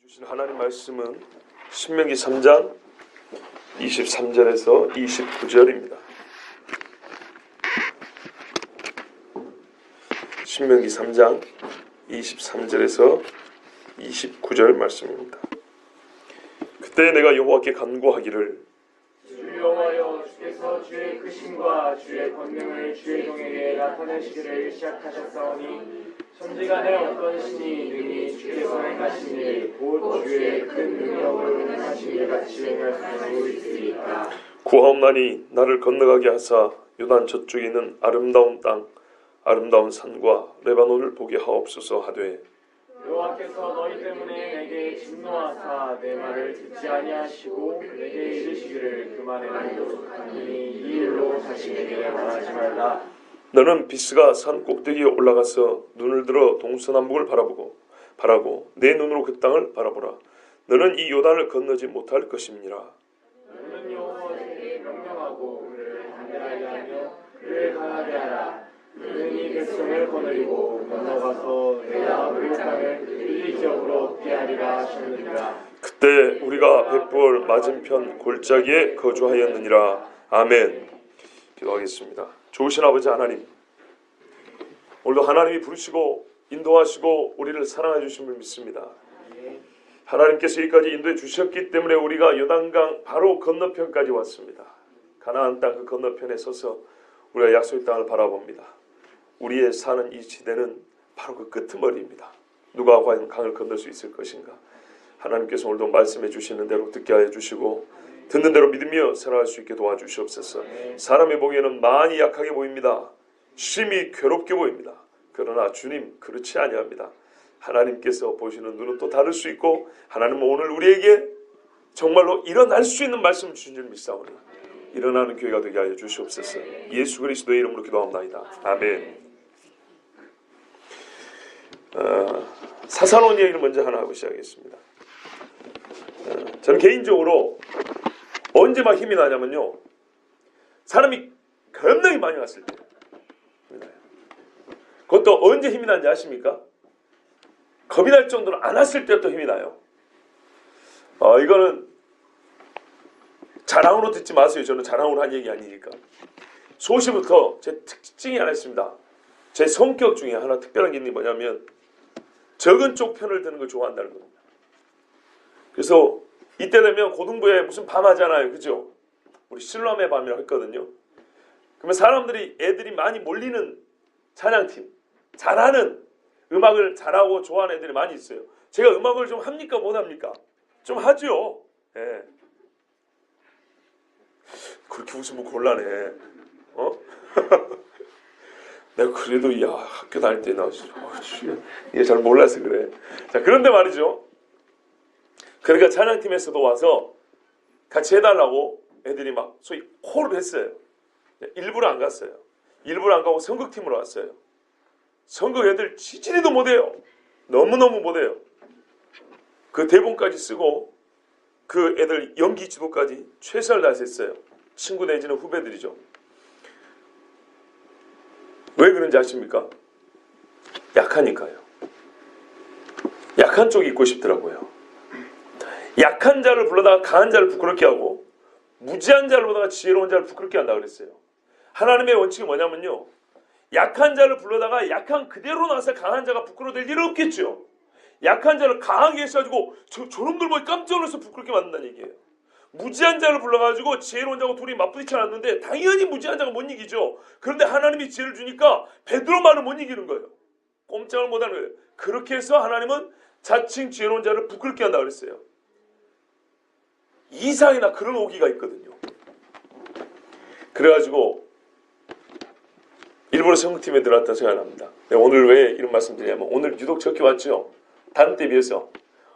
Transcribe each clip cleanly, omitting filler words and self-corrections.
주신 하나님 말씀은 신명기 3장 23절에서 29절입니다. 신명기 3장 23절에서 29절 말씀입니다. 그때 내가 여호와께 간구하기를 주 여호와여, 주께서 주의 크심과 주의 권능을 주의 종에게 나타내시기를 시작하셨사오니 천지간에 어떤 신이 능히 주께서 행하신 일 곧 주의 큰 능력을 행하신 일 같이 행할 수 있으리까. 구하옵나니 나를 건너가게 하사 요단 저쪽에 있는 아름다운 땅 아름다운 산과 레바논을 보게 하옵소서 하되 여호와께서 너희 때문에 내게 진노하사 내 말을 듣지 아니하시고 내게 이르시기를 그만해라. 그러니 이 일로 다시 내게 말하지 말라. 너는 비스가 산 꼭대기에 올라가서 눈을 들어 동서남북을 바라고 내 눈으로 그 땅을 바라보라. 너는 이 요단을 건너지 못할 것임니라. 너는 여호와에게 명령하고 그를 반대하게 하며 그를 강하게 하라. 그는 이 백성을 거느리고 건너가서 내가 그 땅을 그의 기업으로 얻게 하리라 하셨느니라. 그때 우리가 벳볼 맞은편 골짜기에 거주하였느니라. 아멘. 기도하겠습니다. 좋으신 아버지 하나님, 오늘도 하나님이 부르시고 인도하시고 우리를 사랑해 주심을 믿습니다. 하나님께서 여기까지 인도해 주셨기 때문에 우리가 요단강 바로 건너편까지 왔습니다. 가나안 땅 그 건너편에 서서 우리가 약속의 땅을 바라봅니다. 우리의 사는 이 지대는 바로 그 끄트머리입니다. 누가 과연 강을 건널 수 있을 것인가? 하나님께서 오늘도 말씀해 주시는 대로 듣게 하여 주시고 듣는 대로 믿으며 살아갈 수 있게 도와주시옵소서. 사람의 보기에는 많이 약하게 보입니다. 심히 괴롭게 보입니다. 그러나 주님 그렇지 아니합니다. 하나님께서 보시는 눈은 또 다를 수 있고 하나님은 오늘 우리에게 정말로 일어날 수 있는 말씀 주신 줄 믿사오니 일어나는 교회가 되게 하여 주시옵소서. 예수 그리스도의 이름으로 기도합니다. 아멘. 사사로운 얘기를 먼저 하나 하고 시작하겠습니다. 저는 개인적으로 언제 막 힘이 나냐면요, 사람이 겁나게 많이 왔을 때 힘이 나요. 그것도 언제 힘이 나는지 아십니까? 겁이 날 정도로 안 왔을 때부터 힘이 나요. 이거는 자랑으로 듣지 마세요. 저는 자랑으로 한 얘기 아니니까. 소시부터 제 특징이 하나 있습니다. 제 성격 중에 하나 특별한 게 뭐냐면 적은 쪽 편을 드는 걸 좋아한다는 겁니다. 그래서 이때 되면 고등부에 무슨 밤 하잖아요. 그죠? 우리 실럼의 밤이라고 했거든요. 그러면 사람들이 애들이 많이 몰리는 찬양팀, 잘하는 음악을 잘하고 좋아하는 애들이 많이 있어요. 제가 음악을 좀 합니까? 못 합니까? 좀 하죠. 예. 그렇게 웃으면 곤란해. 내가 그래도 야 학교 다닐 때 나 이게 잘 몰라서 그래. 자, 그런데 말이죠. 그러니까 찬양팀에서도 와서 같이 해달라고 애들이 막 소위 콜을 했어요. 일부러 안 갔어요. 일부러 안 가고 선극팀으로 왔어요. 선극 애들 지지리도 못해요. 너무너무 못해요. 그 대본까지 쓰고 그 애들 연기 지도까지 최선을 다해서 했어요. 친구 내지는 후배들이죠. 왜 그런지 아십니까? 약하니까요. 약한 쪽이 있고 싶더라고요. 약한 자를 불러다가 강한 자를 부끄럽게 하고 무지한 자를 불러다가 지혜로운 자를 부끄럽게 한다 그랬어요. 하나님의 원칙이 뭐냐면요, 약한 자를 불러다가 약한 그대로 나서 강한 자가 부끄러워될 일은 없겠죠. 약한 자를 강하게 해가지고 저놈들 보고 깜짝 놀라서 부끄럽게 만든다는 얘기예요. 무지한 자를 불러가지고 지혜로운 자하고 둘이 맞부딪혀 놨는데 당연히 무지한 자가 못 이기죠. 그런데 하나님이 지혜를 주니까 베드로만은 못 이기는 거예요. 꼼짝을 못하는 거예요. 그렇게 해서 하나님은 자칭 지혜로운 자를 부끄럽게 한다 그랬어요. 이상이나 그런 오기가 있거든요. 그래가지고 일부러 선거팀에 들어왔다는 생각이 납니다. 오늘 왜 이런 말씀 드리냐면 오늘 유독 적게 왔죠. 다른 때에 비해서.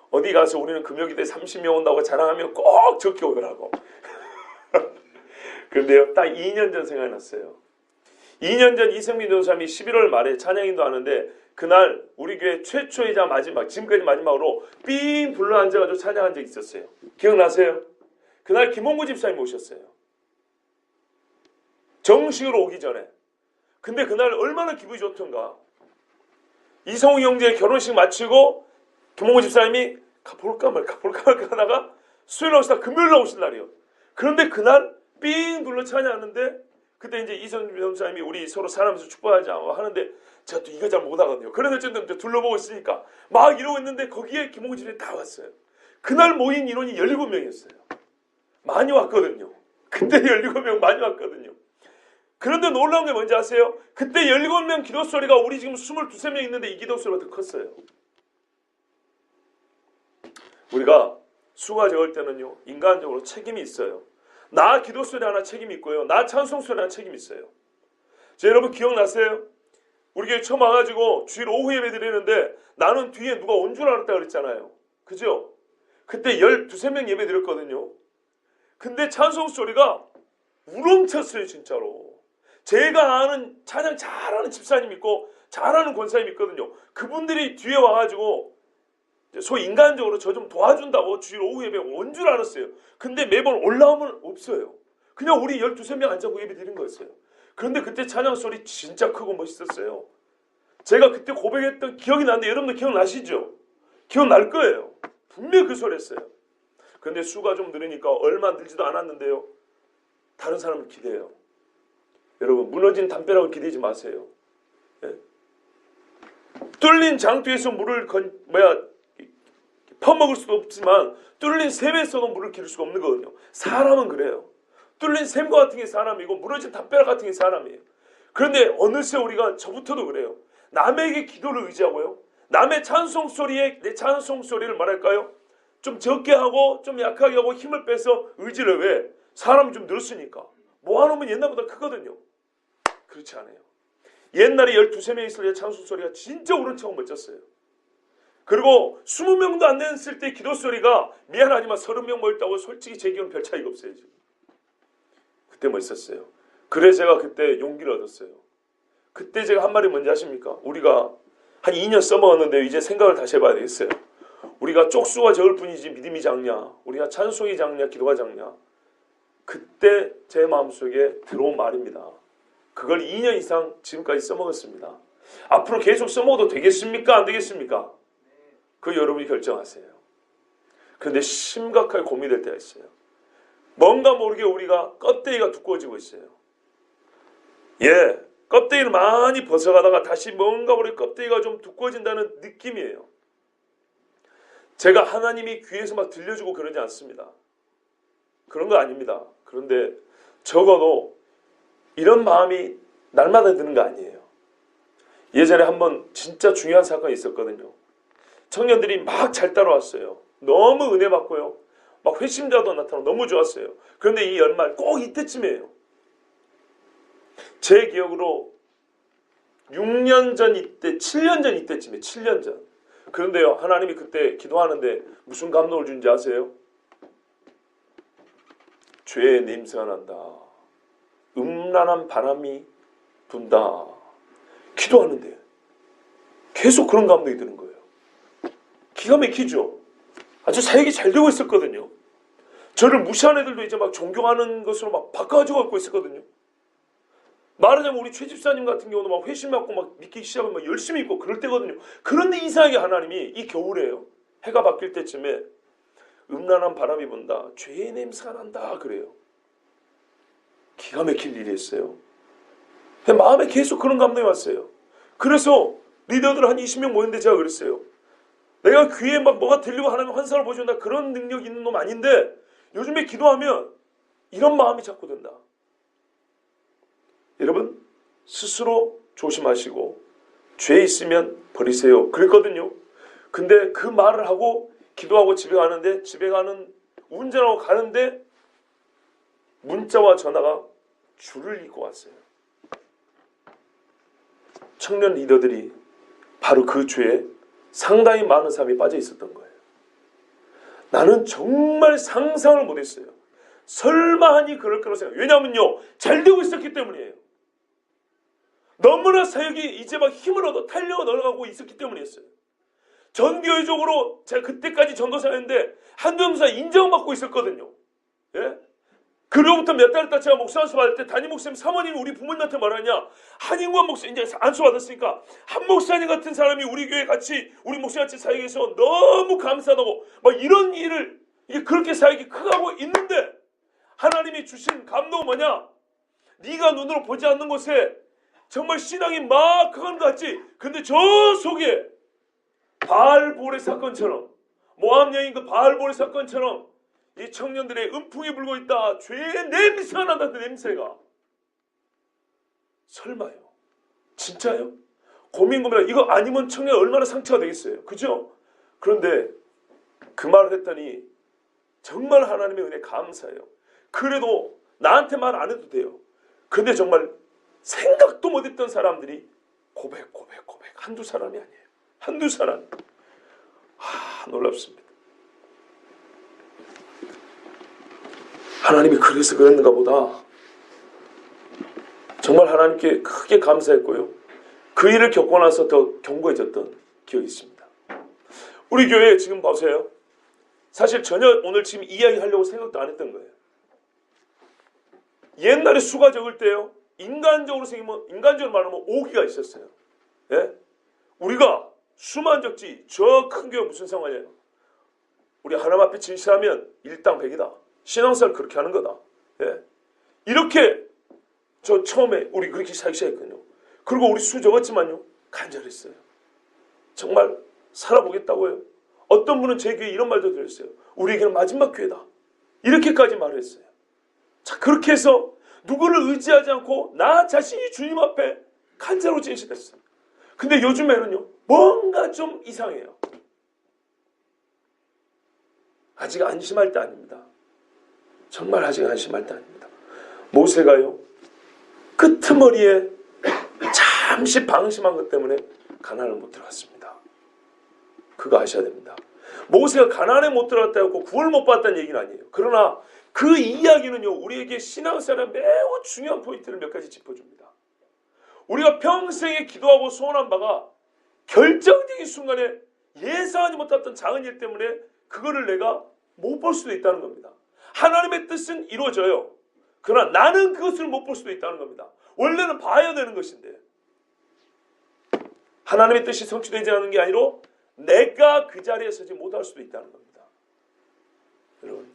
어디 가서 우리는 금요기대 30명 온다고 자랑하면 꼭 적게 오더라고. 그런데요, 딱 2년 전 생각이 났어요. 2년 전 이성민 전사님이 11월 말에 찬양인도 하는데 그날 우리 교회 최초이자 마지막, 지금까지 마지막으로 삥 불러 앉아가지고 찬양한 적이 있었어요. 기억나세요? 그날 김홍구 집사님 오셨어요. 정식으로 오기 전에. 근데 그날 얼마나 기분이 좋던가. 이성우 형제의 결혼식 마치고 김홍구 집사님이 가볼까 말까 하다가 수요일 나오시다 금요일 나오신 날이에요. 그런데 그날 삥 눌러 찬양하는데 그때 이제 이성준 변호사님이 우리 서로 사람에서 축복하지 않고 하는데 제가 또 이거 잘 못하거든요. 그런데 어쨌든 둘러보고 있으니까 막 이러고 있는데 거기에 김홍근 집에 다 왔어요. 그날 모인 인원이 17명이었어요. 많이 왔거든요. 그때 17명 많이 왔거든요. 그런데 놀라운 게 뭔지 아세요? 그때 17명 기도 소리가 우리 지금 22명 있는데 이 기도 소리가 더 컸어요. 우리가 수가 적을 때는요, 인간적으로 책임이 있어요. 나 기도 소리 하나 책임이 있고요. 나 찬송 소리 하나 책임이 있어요. 자, 여러분 기억나세요? 우리 교회 처음 와가지고 주일 오후 예배 드리는데 나는 뒤에 누가 온 줄 알았다 그랬잖아요. 그죠? 그때 12명 예배 드렸거든요. 근데 찬송 소리가 우렁찼어요, 진짜로. 제가 아는 찬양 잘하는 집사님 있고 잘하는 권사님 있거든요. 그분들이 뒤에 와가지고 소위 인간적으로 저 좀 도와준다고 주일 오후 예배 온 줄 알았어요. 근데 매번 올라오면 없어요. 그냥 우리 12명 앉아서 예배 드린 거였어요. 그런데 그때 찬양 소리 진짜 크고 멋있었어요. 제가 그때 고백했던 기억이 나는데 여러분들 기억나시죠? 기억날 거예요. 분명히 그 소리 했어요. 그런데 수가 좀 늘으니까 얼마 늘지도 않았는데요. 다른 사람을 기대해요. 여러분 무너진 담벼락을 기대지 마세요. 예? 뚫린 장투에서 물을 퍼먹을 수도 없지만 뚫린 샘에서도 물을 기를 수가 없는 거거든요. 사람은 그래요. 뚫린 샘과 같은 게 사람이고 무너진 담벼락 같은 게 사람이에요. 그런데 어느새 우리가 저부터도 그래요. 남에게 기도를 의지하고요. 남의 찬송 소리에 내 찬송 소리를 말할까요? 좀 적게 하고 좀 약하게 하고 힘을 빼서 의지를 왜? 사람이 좀 늘었으니까. 모아놓으면 옛날보다 크거든요. 그렇지 않아요. 옛날에 12명 있을 때 찬송 소리가 진짜 우렁차고 멋졌어요. 그리고 20명도 안 됐을 때 기도 소리가 미안하지만 30명 모였다고 솔직히 제 기억은 별 차이가 없어요. 지금. 그때 멋있었어요. 그래서 제가 그때 용기를 얻었어요. 그때 제가 한 말이 뭔지 아십니까? 우리가 한 2년 써먹었는데 이제 생각을 다시 해봐야 되겠어요. 우리가 쪽수가 적을 뿐이지 믿음이 작냐? 우리가 찬송이 작냐? 기도가 작냐? 그때 제 마음속에 들어온 말입니다. 그걸 2년 이상 지금까지 써먹었습니다. 앞으로 계속 써먹어도 되겠습니까? 안 되겠습니까? 그 여러분이 결정하세요. 그런데 심각하게 고민될 때가 있어요. 뭔가 모르게 우리가 껍데기가 두꺼워지고 있어요. 예, 껍데기를 많이 벗어가다가 다시 뭔가 모르게 껍데기가 좀 두꺼워진다는 느낌이에요. 제가 하나님이 귀에서 막 들려주고 그러지 않습니다. 그런 거 아닙니다. 그런데 적어도 이런 마음이 날마다 드는 거 아니에요. 예전에 한번 진짜 중요한 사건이 있었거든요. 청년들이 막 잘 따라왔어요. 너무 은혜 받고요. 막 회심자도 나타나고 너무 좋았어요. 그런데 이 연말 꼭 이때쯤이에요. 제 기억으로 6년 전 이때, 7년 전 이때쯤이에요. 7년 전. 그런데요, 하나님이 그때 기도하는데 무슨 감동을 준지 아세요? 죄의 냄새가 난다. 음란한 바람이 분다. 기도하는데 계속 그런 감동이 드는 거예요. 기가 막히죠. 아주 사역이 잘 되고 있었거든요. 저를 무시한 애들도 이제 막 존경하는 것으로 막 바꿔가지고 갖고 있었거든요. 말하자면 우리 최 집사님 같은 경우도 막 회심받고 막 믿기 시작하면 막 열심히 있고 그럴 때거든요. 그런데 이상하게 하나님이 이 겨울에요. 해가 바뀔 때쯤에 음란한 바람이 분다. 죄의 냄새가 난다. 그래요. 기가 막힐 일이었어요. 마음에 계속 그런 감동이 왔어요. 그래서 리더들 한 20명 모였는데 제가 그랬어요. 내가 귀에 막 뭐가 들리고 하나님 환상을 보여준다. 그런 능력 있는 놈 아닌데 요즘에 기도하면 이런 마음이 자꾸 든다. 여러분 스스로 조심하시고 죄 있으면 버리세요. 그랬거든요. 근데 그 말을 하고 기도하고 집에 가는데 집에 가는 운전하고 가는데 문자와 전화가 줄을 잇고 왔어요. 청년 리더들이 바로 그 죄에 상당히 많은 사람이 빠져 있었던 거예요. 나는 정말 상상을 못했어요. 설마 하니 그럴 거라고 생각. 왜냐하면요, 잘 되고 있었기 때문이에요. 너무나 사역이 이제 막 힘을 얻어 탄력을 얻어가고 있었기 때문이었어요. 전교회적으로 제가 그때까지 전도사였는데 한동사 인정받고 있었거든요. 예? 그로부터 몇 달 있다 제가 목사 안수 받을 때 담임 목사님 사모님이 우리 부모님한테 말하냐, 한인관 목사 이제 안수 받았으니까 한 목사님 같은 사람이 우리 교회 같이 우리 목사님 같이 사역해서 너무 감사하다고 막 이런 일을 이게 그렇게 사역이 크가고 있는데 하나님이 주신 감동은 뭐냐? 네가 눈으로 보지 않는 곳에 정말 신앙이 막 크는 것 같지. 근데 저 속에 바알볼의 사건처럼, 모함 여인 그 바알볼의 사건처럼 이 청년들의 음풍이 불고 있다. 죄의 냄새가 난다. 그 냄새가. 설마요? 진짜요? 고민고민하다. 이거 아니면 청년 얼마나 상처가 되겠어요. 그죠? 그런데 그 말을 했더니 정말 하나님의 은혜 감사해요. 그래도 나한테 말 안 해도 돼요. 근데 정말 생각도 못했던 사람들이 고백 한두 사람이 아니에요. 한두 사람. 놀랍습니다. 하나님이 그래서 그랬는가 보다. 정말 하나님께 크게 감사했고요. 그 일을 겪고 나서 더 견고해졌던 기억이 있습니다. 우리 교회 지금 보세요. 사실 전혀 오늘 지금 이야기 하려고 생각도 안 했던 거예요. 옛날에 수가 적을 때요. 인간적으로 말하면 오기가 있었어요. 예? 우리가 수만 적지 저 큰 교회 무슨 상관이에요? 우리 하나님 앞에 진실하면 일당백이다. 신앙생활 그렇게 하는 거다. 예? 이렇게 저 처음에 우리 그렇게 살기 시작했거든요. 그리고 우리 수 적었지만요. 간절했어요. 정말 살아보겠다고요. 어떤 분은 제 귀에 이런 말도 들었어요. 우리에게는 마지막 기회다. 이렇게까지 말을 했어요. 자, 그렇게 해서 누구를 의지하지 않고 나 자신이 주님 앞에 간절로 진실했어요. 근데 요즘에는요. 뭔가 좀 이상해요. 아직 안심할 때 아닙니다. 정말 아직 안심할 때 아닙니다. 모세가요. 끄트머리에 잠시 방심한 것 때문에 가나안을 못 들어갔습니다. 그거 아셔야 됩니다. 모세가 가나안에 못 들어갔다고 구원을 못 받았다는 얘기는 아니에요. 그러나 그 이야기는요. 우리에게 신앙생활에 매우 중요한 포인트를 몇 가지 짚어줍니다. 우리가 평생에 기도하고 소원한 바가 결정적인 순간에 예상하지 못했던 작은 일 때문에 그거를 내가 못 볼 수도 있다는 겁니다. 하나님의 뜻은 이루어져요. 그러나 나는 그것을 못 볼 수도 있다는 겁니다. 원래는 봐야 되는 것인데 하나님의 뜻이 성취되지 않는 게 아니라 내가 그 자리에 서지 못할 수도 있다는 겁니다. 여러분,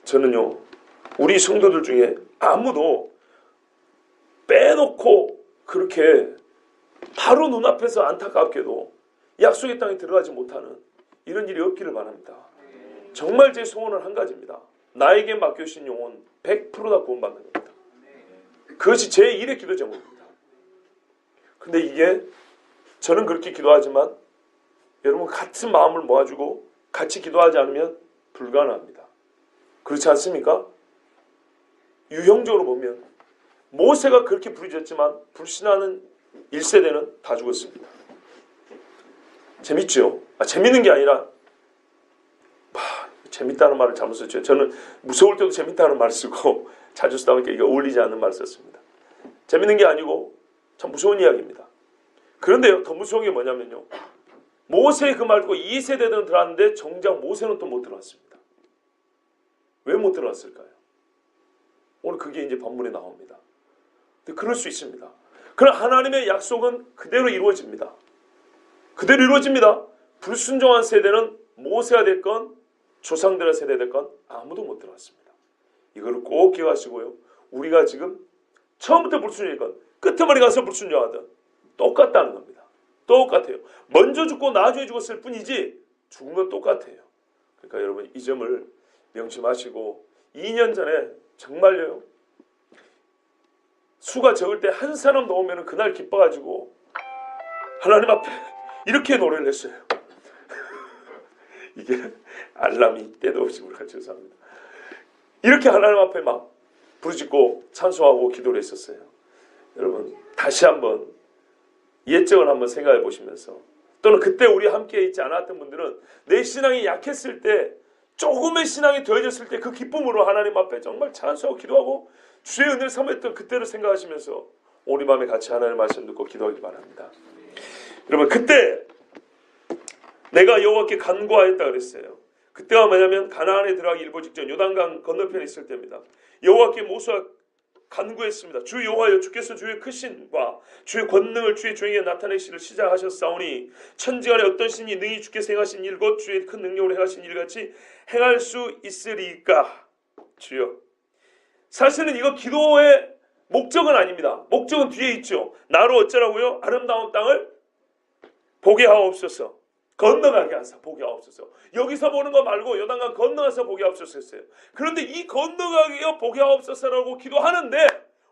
저는요. 우리 성도들 중에 아무도 빼놓고 그렇게 바로 눈앞에서 안타깝게도 약속의 땅에 들어가지 못하는 이런 일이 없기를 바랍니다. 정말 제 소원은 한 가지입니다. 나에게 맡겨주신 영혼 100%다 구원받는 겁니다. 그것이 제 일의 기도 제목입니다. 근데 이게 저는 그렇게 기도하지만 여러분 같은 마음을 모아주고 같이 기도하지 않으면 불가능합니다. 그렇지 않습니까? 유형적으로 보면 모세가 그렇게 부르짖었지만 불신하는 1세대는 다 죽었습니다. 재밌죠? 재밌는 게 아니라 재밌다는 말을 잘못 썼죠. 저는 무서울 때도 재밌다는 말을 쓰고 자주 쓰다 보니까 이게 어울리지 않는 말을 썼습니다. 재밌는 게 아니고 참 무서운 이야기입니다. 그런데요. 더 무서운 게 뭐냐면요. 모세의 그 말 듣고 2세대들은 들어왔는데 정작 모세는 또 못 들어왔습니다. 왜 못 들어왔을까요? 오늘 그게 이제 본문에 나옵니다. 근데 그럴 수 있습니다. 그러나 하나님의 약속은 그대로 이루어집니다. 그대로 이루어집니다. 불순종한 세대는 모세가 됐건 조상들의 세대 됐건 아무도 못 들어왔습니다. 이거를 꼭 기억하시고요. 우리가 지금 처음부터 불순종이건 끝머리 가서 불순종하든 똑같다는 겁니다. 똑같아요. 먼저 죽고 나중에 죽었을 뿐이지 죽은 건 똑같아요. 그러니까 여러분 이 점을 명심하시고 2년 전에 정말요. 수가 적을 때 한 사람 넣으면 그날 기뻐가지고 하나님 앞에 이렇게 노래를 했어요. 이게 알람이 때도 없이 우리가 죄송합니다. 이렇게 하나님 앞에 막 부르짖고 찬송하고 기도를 했었어요. 여러분 다시 한번 옛적을 한번 생각해 보시면서 또는 그때 우리 함께 있지 않았던 분들은 내 신앙이 약했을 때 조금의 신앙이 더해졌을 때 그 기쁨으로 하나님 앞에 정말 찬송하고 기도하고 주의 은혜를 사모했던 그때를 생각하시면서 오늘 밤에 같이 하나님의 말씀 듣고 기도하기 바랍니다. 여러분 그때 내가 여호와께 간구하였다 그랬어요. 그때가 뭐냐면 가나안에 들어가기 일보 직전 요단강 건너편에 있을 때입니다. 여호와께 모세가 간구했습니다. 주 여호와여, 주께서 주의 크신과 주의 권능을 주의 종에게 나타내시기를 시작하셨사오니 천지간에 어떤 신이 능히 주께서 행하신 일 곧 주의 큰 능력으로 행하신 일같이 행할 수 있으리까. 주여. 사실은 이거 기도의 목적은 아닙니다. 목적은 뒤에 있죠. 나로 어쩌라고요? 아름다운 땅을 보게 하옵소서. 건너가게 하사 보게 하옵소서. 여기서 보는 거 말고 요단강 건너가서 보게 하옵소서 했어요. 그런데 이 건너가게 보게 하옵소서라고 기도하는데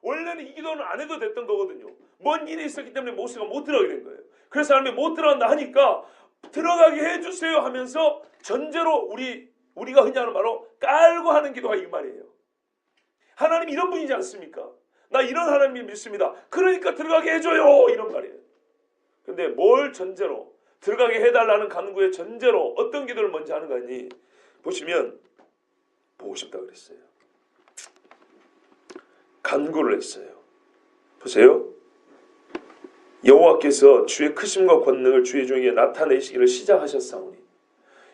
원래는 이 기도는 안 해도 됐던 거거든요. 뭔 일이 있었기 때문에 모세가 못 들어가게 된 거예요. 그래서 하나님이 못 들어간다 하니까 들어가게 해주세요 하면서 전제로 우리가 흔히 하는 말로 깔고 하는 기도가 이 말이에요. 하나님 이런 분이지 않습니까? 나 이런 하나님을 믿습니다. 그러니까 들어가게 해줘요 이런 말이에요. 근데 뭘 전제로 들어가게 해달라는 간구의 전제로 어떤 기도를 먼저 하는 거니 보시면 보고 싶다 그랬어요. 간구를 했어요. 보세요. 여호와께서 주의 크심과 권능을 주의 종에게 나타내시기를 시작하셨사오니.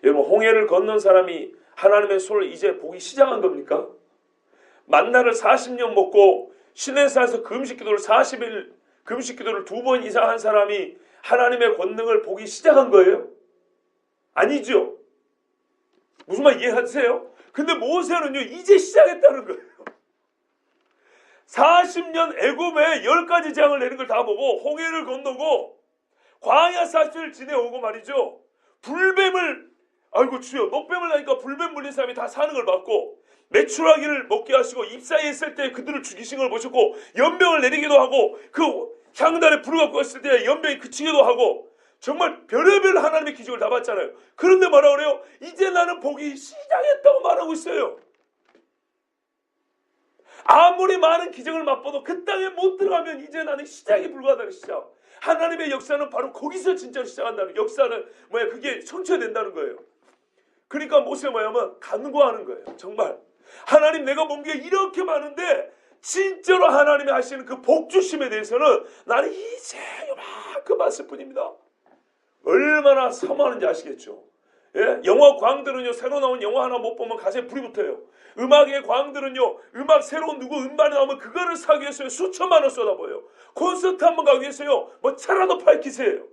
여러분 홍해를 건넌 사람이 하나님의 손을 이제 보기 시작한 겁니까? 만나를 40년 먹고 시내산에서 금식기도를 40일 금식기도를 2번 이상 한 사람이 하나님의 권능을 보기 시작한 거예요? 아니죠. 무슨 말 이해하세요? 근데 모세는요 이제 시작했다는 거예요. 40년 애굽에 10가지 재앙을 내린 걸 다 보고 홍해를 건너고 광야 40일 지내오고 말이죠. 불뱀을 아이고 주여 노뱀을 나니까 불뱀 물린 사람이 다 사는 걸 봤고 메추라기를 먹게 하시고 잎사이에 있을 때 그들을 죽이신 걸 보셨고 연병을 내리기도 하고 그 향단에 불을 갖고 갔을 때 연병이 그치기도 하고 정말 별의별 하나님의 기적을 다 봤잖아요. 그런데 뭐라 그래요? 이제 나는 보기 시작했다고 말하고 있어요. 아무리 많은 기적을 맛봐도 그 땅에 못 들어가면 이제 나는 시작이 불가하다는 시작. 하나님의 역사는 바로 거기서 진짜로 시작한다는 역사는 그게 성취된다는 거예요. 그러니까 모세가 뭐냐면 간구하는 거예요. 정말 하나님 내가 본 게 이렇게 많은데 진짜로 하나님이 하시는 그 복주심에 대해서는 나는 이제 이만큼 봤을 뿐입니다. 얼마나 사모하는지 아시겠죠? 예? 영화 광들은요 새로 나온 영화 하나 못 보면 가슴에 불이 붙어요. 음악의 광들은요 음악 새로운 누구 음반이 나오면 그거를 사기 위해서 수천만 원 쏟아부어요. 콘서트 한번 가기 위해서요 뭐 차라도 팔 기세예요.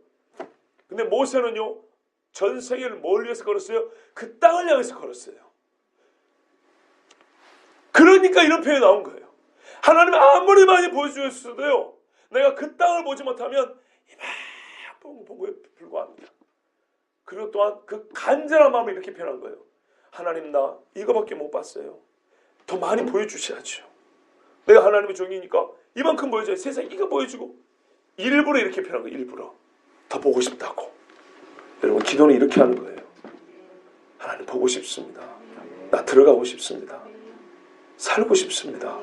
근데 모세는요 전 세계를 뭘 위해서 걸었어요? 그 땅을 향해서 걸었어요. 그러니까 이런 표현이 나온 거예요. 하나님이 아무리 많이 보여주셨어도요 내가 그 땅을 보지 못하면 이만큼 보고에 불과합니다. 그리고 또한 그 간절한 마음을 이렇게 표현한 거예요. 하나님 나 이거밖에 못 봤어요. 더 많이 보여주셔야죠. 내가 하나님의 종이니까 이만큼 보여줘야 세상에 이거 보여주고 일부러 이렇게 표현한 거예요. 일부러 더 보고 싶다고. 여러분 기도는 이렇게 하는 거예요. 하나님 보고 싶습니다. 나 들어가고 싶습니다. 살고 싶습니다.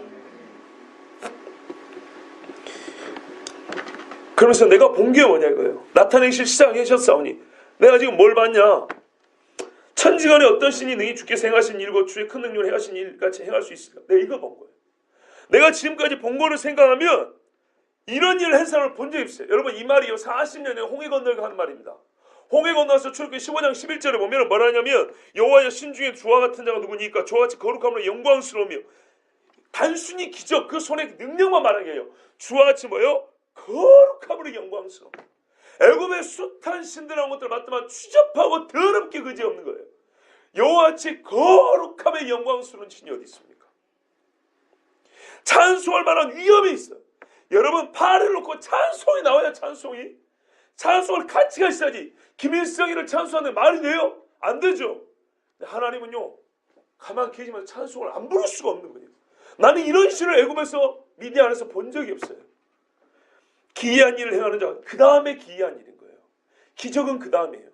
그러면서 내가 본 게 뭐냐 이거예요. 나타내실 시작하셨사오니 내가 지금 뭘 봤냐. 천지간에 어떤 신이 능히 주께서 행하신 일과 주의 큰 능력을 행하신 일같이 행할 수 있을까. 내가 이거 본 거예요. 내가 지금까지 본 거를 생각하면 이런 일을 한 사람을 본 적이 없어요. 여러분 이 말이요 40년에 홍해 건너가 하는 말입니다. 홍해 건너서 출애굽기 15장 11절에 보면 뭐라 하냐면 여호와여 신 중에 주와 같은 자가 누구니까 저와 같이 거룩함으로 영광스러우며 단순히 기적 그 손의 능력만 말하게 해요. 주와 같이 뭐요? 거룩함으로 영광스러워. 애굽의 숱한 신들한 것들을 봤더만 추접하고 더럽게 그지없는 거예요. 여호와같이 거룩함의 영광스러운 신이 어디 있습니까? 찬송할 만한 위험이 있어요. 여러분 팔을 놓고 찬송이 나와야 찬송을 같이 가셔야지. 김일성이를 찬송하는 말이 돼요? 안 되죠. 하나님은요 가만히 계시면서 찬송을 안 부를 수가 없는 거예요. 나는 이런 신을 애굽에서 미디안에서 본 적이 없어요. 기이한 일을 행하는 자 그 다음에 기이한 일인 거예요. 기적은 그 다음이에요.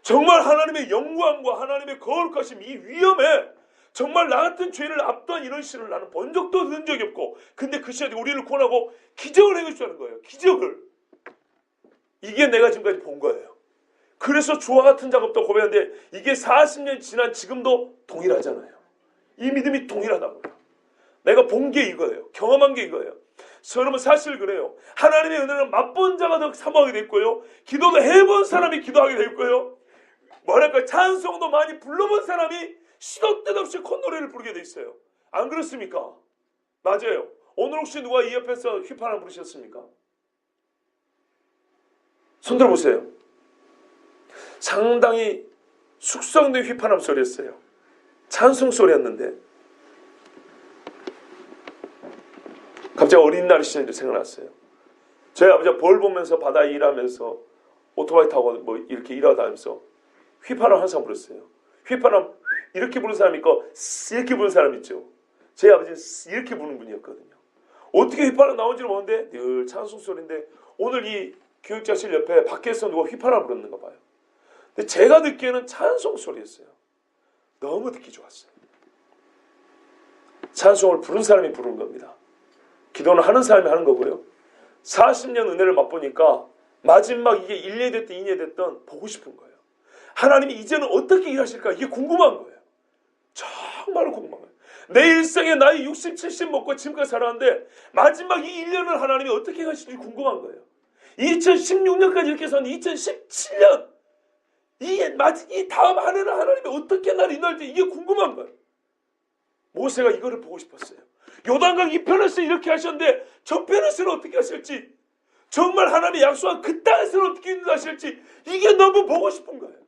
정말 하나님의 영광과 하나님의 거룩하심 이 위험에 정말 나 같은 죄를 압도한 이런 신을 나는 본 적도 든 적이 없고 근데 그 신이 우리를 구원하고 기적을 행해주자는 거예요. 기적을. 이게 내가 지금까지 본 거예요. 그래서 주와 같은 작업도 고백하는데 이게 40년 지난 지금도 동일하잖아요. 이 믿음이 동일하다고요. 내가 본 게 이거예요. 경험한 게 이거예요. 여러분 사실 그래요. 하나님의 은혜는 맛본 자가 더 사모하게 될 거예요. 기도도 해본 사람이 기도하게 될 거예요. 뭐랄까 찬송도 많이 불러본 사람이 시도 때도 없이 콧노래를 부르게 돼 있어요. 안 그렇습니까? 맞아요. 오늘 혹시 누가 이 옆에서 휘파람 부르셨습니까? 손 들어보세요. 상당히 숙성된 휘파람 소리였어요. 찬송 소리였는데 갑자기 어린날 시절이 생각났어요. 저희 아버지가 벌 보면서 바다에 일하면서 오토바이 타고 뭐 이렇게 일하다면서 휘파람 항상 불었어요. 휘파람 이렇게 부는 사람 있고 이렇게 부는 사람 있죠. 제 아버지는 이렇게 부는 분이었거든요. 어떻게 휘파람 나온지를 모르는데 늘 찬송 소리인데 오늘 이 교육자실 옆에 밖에서 누가 휘파람 불었는가 봐요. 근데 제가 듣기에는 찬송 소리였어요. 너무 듣기 좋았어요. 찬송을 부른 사람이 부른 겁니다. 기도는 하는 사람이 하는 거고요. 40년 은혜를 맛보니까 마지막 이게 1년 됐든 2년 됐든 보고 싶은 거예요. 하나님이 이제는 어떻게 일하실까 이게 궁금한 거예요. 정말로 궁금한 거예요. 내 일생에 나이 60, 70 먹고 지금까지 살았는데 마지막 이 1년을 하나님이 어떻게 하실지 궁금한 거예요. 2016년까지 이렇게 살았는데 2017년 이 다음 한 해는 하나님이 어떻게 날 인도할지 이게 궁금한 거예요. 모세가 이거를 보고 싶었어요. 요단강 이편에서 이렇게 하셨는데 저편에서는 어떻게 하실지 정말 하나님이 약속한 그 땅에서는 어떻게 인도하실지 이게 너무 보고 싶은 거예요.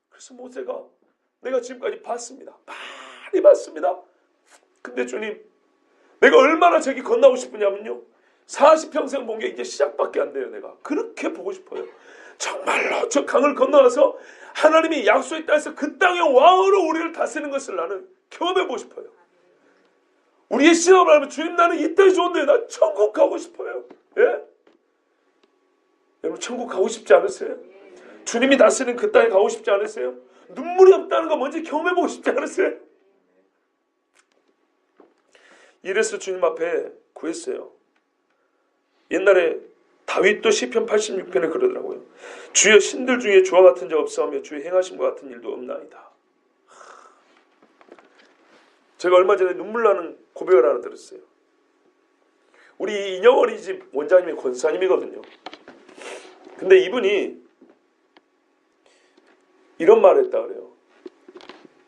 그래서 모세가 내가 지금까지 봤습니다. 많이 봤습니다. 근데 주님 내가 얼마나 저기 건너고 싶으냐면요. 40평생 본 게 이제 시작밖에 안 돼요. 내가 그렇게 보고 싶어요. 정말로 저 강을 건너가서 하나님이 약속의 땅에서 그 땅의 왕으로 우리를 다스리는 것을 나는 경험해보고 싶어요. 우리의 시험을 하면 주님 나는 이 땅이 좋은데 나 천국 가고 싶어요. 예? 여러분 천국 가고 싶지 않으세요? 주님이 다스리는 그 땅에 가고 싶지 않으세요? 눈물이 없다는 거 먼저 경험해보고 싶지 않으세요? 이래서 주님 앞에 구했어요. 옛날에 다윗도 시편 86편에 그러더라고요. 주여 신들 중에 주와 같은 자 없사오며 주의 행하심과 같은 일도 없나이다. 제가 얼마 전에 눈물 나는 고백을 하나 들었어요. 우리 인형 어린이집 원장님이 권사님이거든요. 근데 이분이 이런 말을 했다 그래요.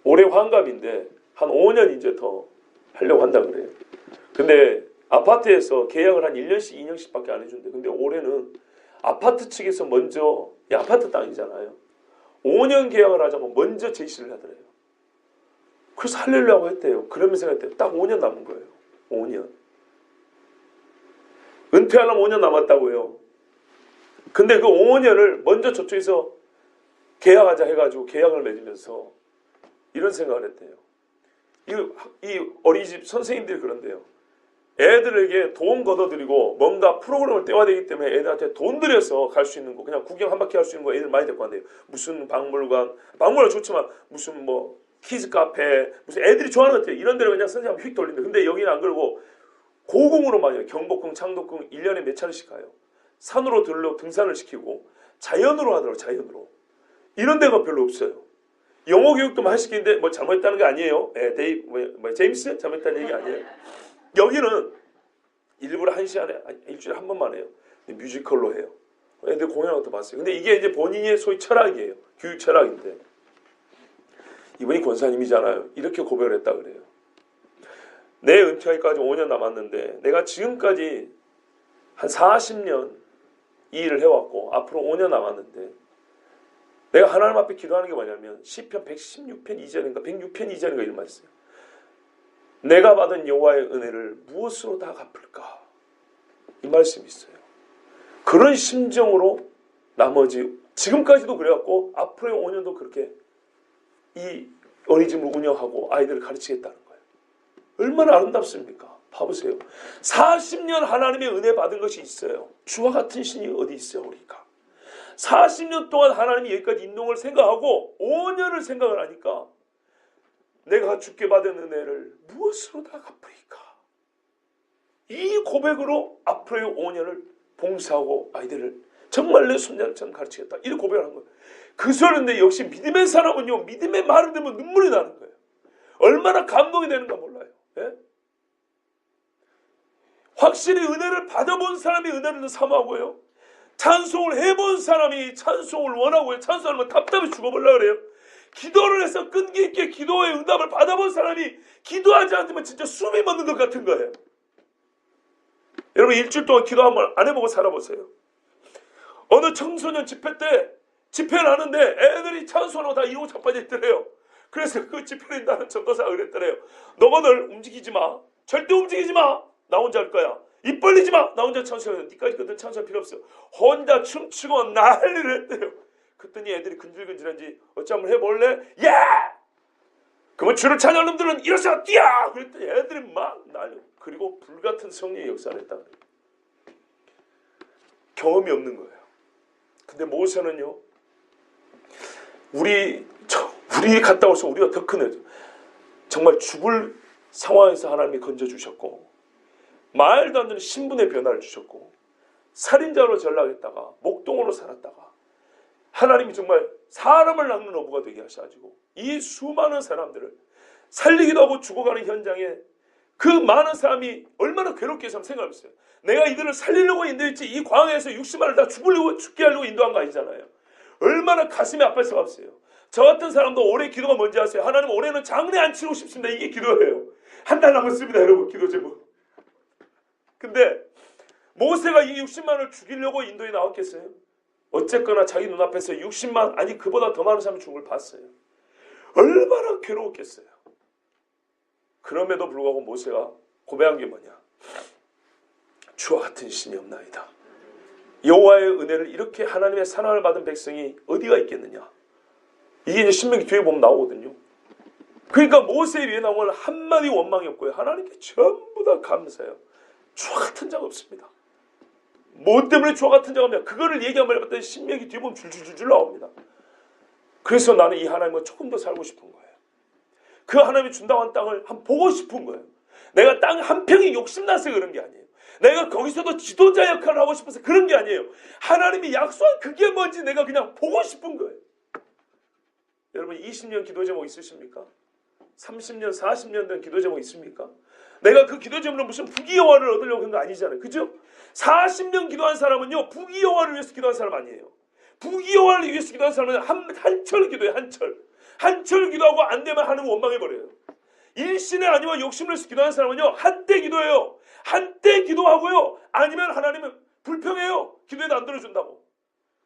올해 환갑인데 한 5년 이제 더 하려고 한다 그래요. 근데 아파트에서 계약을 한 1년씩 2년씩밖에 안 해준대. 근데 올해는 아파트 측에서 먼저 아파트 땅이잖아요. 5년 계약을 하자고 먼저 제시를 하더래요. 그래서 하려고 했대요. 그러면서 했대요. 딱 5년 남은 거예요. 5년. 은퇴하려면 5년 남았다고요. 근데 그 5년을 먼저 저쪽에서 계약하자 해가지고 계약을 맺으면서 이런 생각을 했대요. 이 어린이집 선생님들이 그런데요. 애들에게 돈 걷어들이고 뭔가 프로그램을 떼와야 되기 때문에 애들한테 돈 들여서 갈 수 있는 거 그냥 구경 한 바퀴 할 수 있는 거 애들 많이 데리고 간대요. 무슨 박물관 좋지만 무슨 뭐 키즈 카페 무슨 애들이 좋아하는 것들 이런 데로 그냥 선생님 휙 돌린대. 근데 여기는 안 그러고 고공으로 많이 해요. 경복궁, 창덕궁 1년에 몇 차례씩 가요. 산으로 들러 등산을 시키고 자연으로 하더라고요. 자연으로. 이런 데가 별로 없어요. 영어 교육도 많이 시키는데 뭐 잘못했다는 게 아니에요. 제임스 잘못했다는 얘기 아니에요. 여기는 일부러 1시간에 일주일에 한 번만 해요. 뮤지컬로 해요. 애들 공연한 것도 봤어요. 근데 이게 이제 본인의 소위 철학이에요. 교육 철학인데 이분이 권사님이잖아요. 이렇게 고백을 했다 그래요. 내 은퇴하기까지 5년 남았는데 내가 지금까지 한 40년 이 일을 해왔고 앞으로 5년 남았는데 내가 하나님 앞에 기도하는 게 뭐냐면 시편 116편 2절인가 106편 2절인가 이런 말이 있어요. 내가 받은 여호와의 은혜를 무엇으로 다 갚을까? 이 말씀이 있어요. 그런 심정으로 나머지 지금까지도 그래갖고 앞으로의 5년도 그렇게 이 어린이집을 운영하고 아이들을 가르치겠다는 거예요. 얼마나 아름답습니까? 봐보세요. 40년 하나님의 은혜 받은 것이 있어요. 주와 같은 신이 어디 있어요 우리가. 40년 동안 하나님이 여기까지 인도를 생각하고 5년을 생각을 하니까 내가 주께 받은 은혜를 무엇으로 다 갚으리까? 이 고백으로 앞으로의 5년을 봉사하고 아이들을 정말 내 손자처럼 가르치겠다. 이렇게 고백을 한 거예요. 그 소리인데 역시 믿음의 사람은요. 믿음의 말을 들으면 눈물이 나는 거예요. 얼마나 감동이 되는가 몰라요. 예? 확실히 은혜를 받아본 사람이 은혜를 사모하고요. 찬송을 해본 사람이 찬송을 원하고 찬송하면 답답해 죽어버리려고 그래요. 기도를 해서 끈기 있게 기도의 응답을 받아본 사람이 기도하지 않으면 진짜 숨이 멎는 것 같은 거예요. 여러분 일주일 동안 기도 한번 안 해보고 살아보세요. 어느 청소년 집회 때 집회를 하는데 애들이 찬송하고 다 이러고 자빠져 있더래요. 그래서 그 집회를 인다는 전도사가 그랬더래요. 너희들 움직이지 마. 절대 움직이지 마. 나 혼자 할 거야. 입 벌리지 마. 나 혼자 찬송해. 니까지 그땐 찬송할 필요 없어. 혼자 춤추고 난리를 했대요. 그랬더니 애들이 근질근질한지 어찌 한번 해볼래? 예! 그러면 주를 찬양하는 놈들은 일어서 뛰어! 그랬더니 애들이 막 난리. 그리고 불같은 성령의 역사를 했다. 경험이 없는 거예요. 근데 모세는요. 우리 갔다 와서 우리가 더 큰 애죠. 정말 죽을 상황에서 하나님이 건져주셨고 말도 안 되는 신분의 변화를 주셨고 살인자로 전락했다가 목동으로 살았다가 하나님이 정말 사람을 낚는 어부가 되게 하셔가지고 이 수많은 사람들을 살리기도 하고 죽어가는 현장에 그 많은 사람이 얼마나 괴롭게 해서 생각해보세요. 내가 이들을 살리려고 인도했지 이 광야에서 60만을 다 죽게 하려고 인도한 거 아니잖아요. 얼마나 가슴이 아파서 봤어요. 저 같은 사람도 올해 기도가 뭔지 아세요? 하나님 올해는 장례 안 치르고 싶습니다. 이게 기도예요. 한 달 남았습니다. 여러분 기도 제목. 근데 모세가 이 60만을 죽이려고 인도에 나왔겠어요? 어쨌거나 자기 눈앞에서 60만 아니 그보다 더 많은 사람이 죽은 걸 봤어요. 얼마나 괴로웠겠어요. 그럼에도 불구하고 모세가 고백한 게 뭐냐? 주와 같은 신이 없나이다. 여호와의 은혜를 이렇게 하나님의 사랑을 받은 백성이 어디가 있겠느냐? 이게 이제 신명기 뒤에 보면 나오거든요. 그러니까 모세에 위해 나온 건 한마디 원망이 없고요. 하나님께 전부 다 감사해요. 주와 같은 자가 없습니다. 뭐 때문에 주와 같은 자가 없냐? 그거를 얘기하면 봤더니 신명기 뒤에 보면 줄줄줄줄 나옵니다. 그래서 나는 이 하나님과 조금 더 살고 싶은 거예요. 그 하나님이 준다고 한 땅을 한번 보고 싶은 거예요. 내가 땅 한 평이 욕심나서 그런 게 아니에요. 내가 거기서도 지도자 역할을 하고 싶어서 그런 게 아니에요. 하나님이 약속한 그게 뭔지 내가 그냥 보고 싶은 거예요. 여러분 20년 기도 제목 있으십니까? 30년, 40년 된 기도 제목 있습니까? 내가 그 기도 제목은 무슨 부귀영화를 얻으려고 한 거 아니잖아요. 그죠? 40년 기도한 사람은요. 부귀영화를 위해서 기도한 사람 아니에요. 부귀영화를 위해서 기도한 사람은 한철 기도해요. 한철 기도하고 안 되면 하나님 원망해버려요. 일신에 아니면 욕심을 해서 기도하는 사람은요. 한때 기도해요. 한때 기도하고요. 아니면 하나님은 불평해요. 기도해도 안 들어준다고.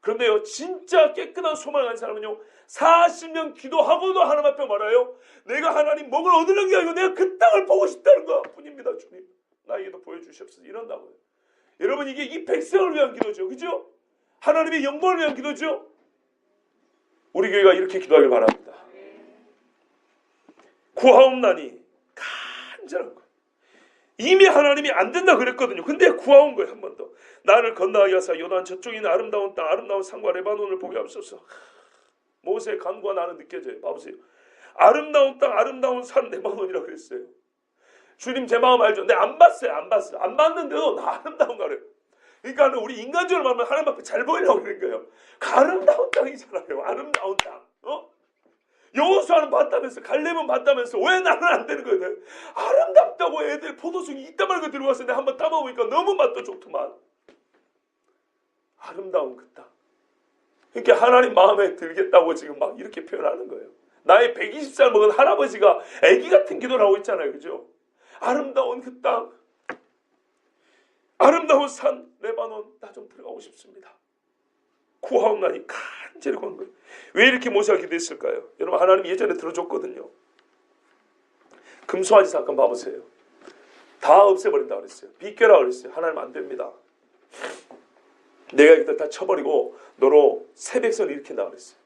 그런데요. 진짜 깨끗한 소망을 가진 사람은요. 40년 기도하고도 하나님 앞에 말해요. 내가 하나님 목을 얻으려는 게 아니고 내가 그 땅을 보고 싶다는 것 뿐입니다. 주님. 나에게도 보여주시옵소서. 이런다고요. 여러분 이게 이 백성을 위한 기도죠. 그죠? 하나님의 영광을 위한 기도죠. 우리 교회가 이렇게 기도하길 바랍니다. 구하옵나니 간절한 거. 이미 하나님이 안 된다 그랬거든요. 근데 구하온 거예요. 한 번 더. 나를 건너가게 하사 요단 저쪽에 있는 아름다운 땅 아름다운 산과 레바논을 보게 하옵소서. 모세의 간구가 나는 느껴져요. 봐보세요. 아름다운 땅 아름다운 산 레바논이라고 그랬어요. 주님 제 마음 알죠? 근데 안 봤어요. 안 봤는데도 나 아름다운 거래요. 그러니까 우리 인간적으로 말하면 하나님 앞에 잘 보이려고 그런 거예요. 아름다운 땅이잖아요. 아름다운 땅. 여호수아는 봤다면서 갈렙은 봤다면서 왜 나는 안 되는 거예요? 아름답다고 애들 포도송이 이따 말고 들어와서 내가 한번 따먹으니까 너무 맛도 좋더만. 아름다운 그 땅. 그러니까 하나님 마음에 들겠다고 지금 막 이렇게 표현하는 거예요. 나의 120살 먹은 할아버지가 애기 같은 기도를 하고 있잖아요. 그죠? 아름다운 그 땅. 아름다운 산 레바논 나 좀 들어가고 싶습니다. 구하옵나니 간절히 구한 거예요. 왜 이렇게 모세가 기도했을까요? 여러분 하나님이 예전에 들어줬거든요. 금송아지 사건 봐보세요. 다 없애버린다고 그랬어요. 비껴라 그랬어요. 하나님 안 됩니다. 내가 이들 다 쳐버리고 너로 새 백성을 일으킨다고 그랬어요.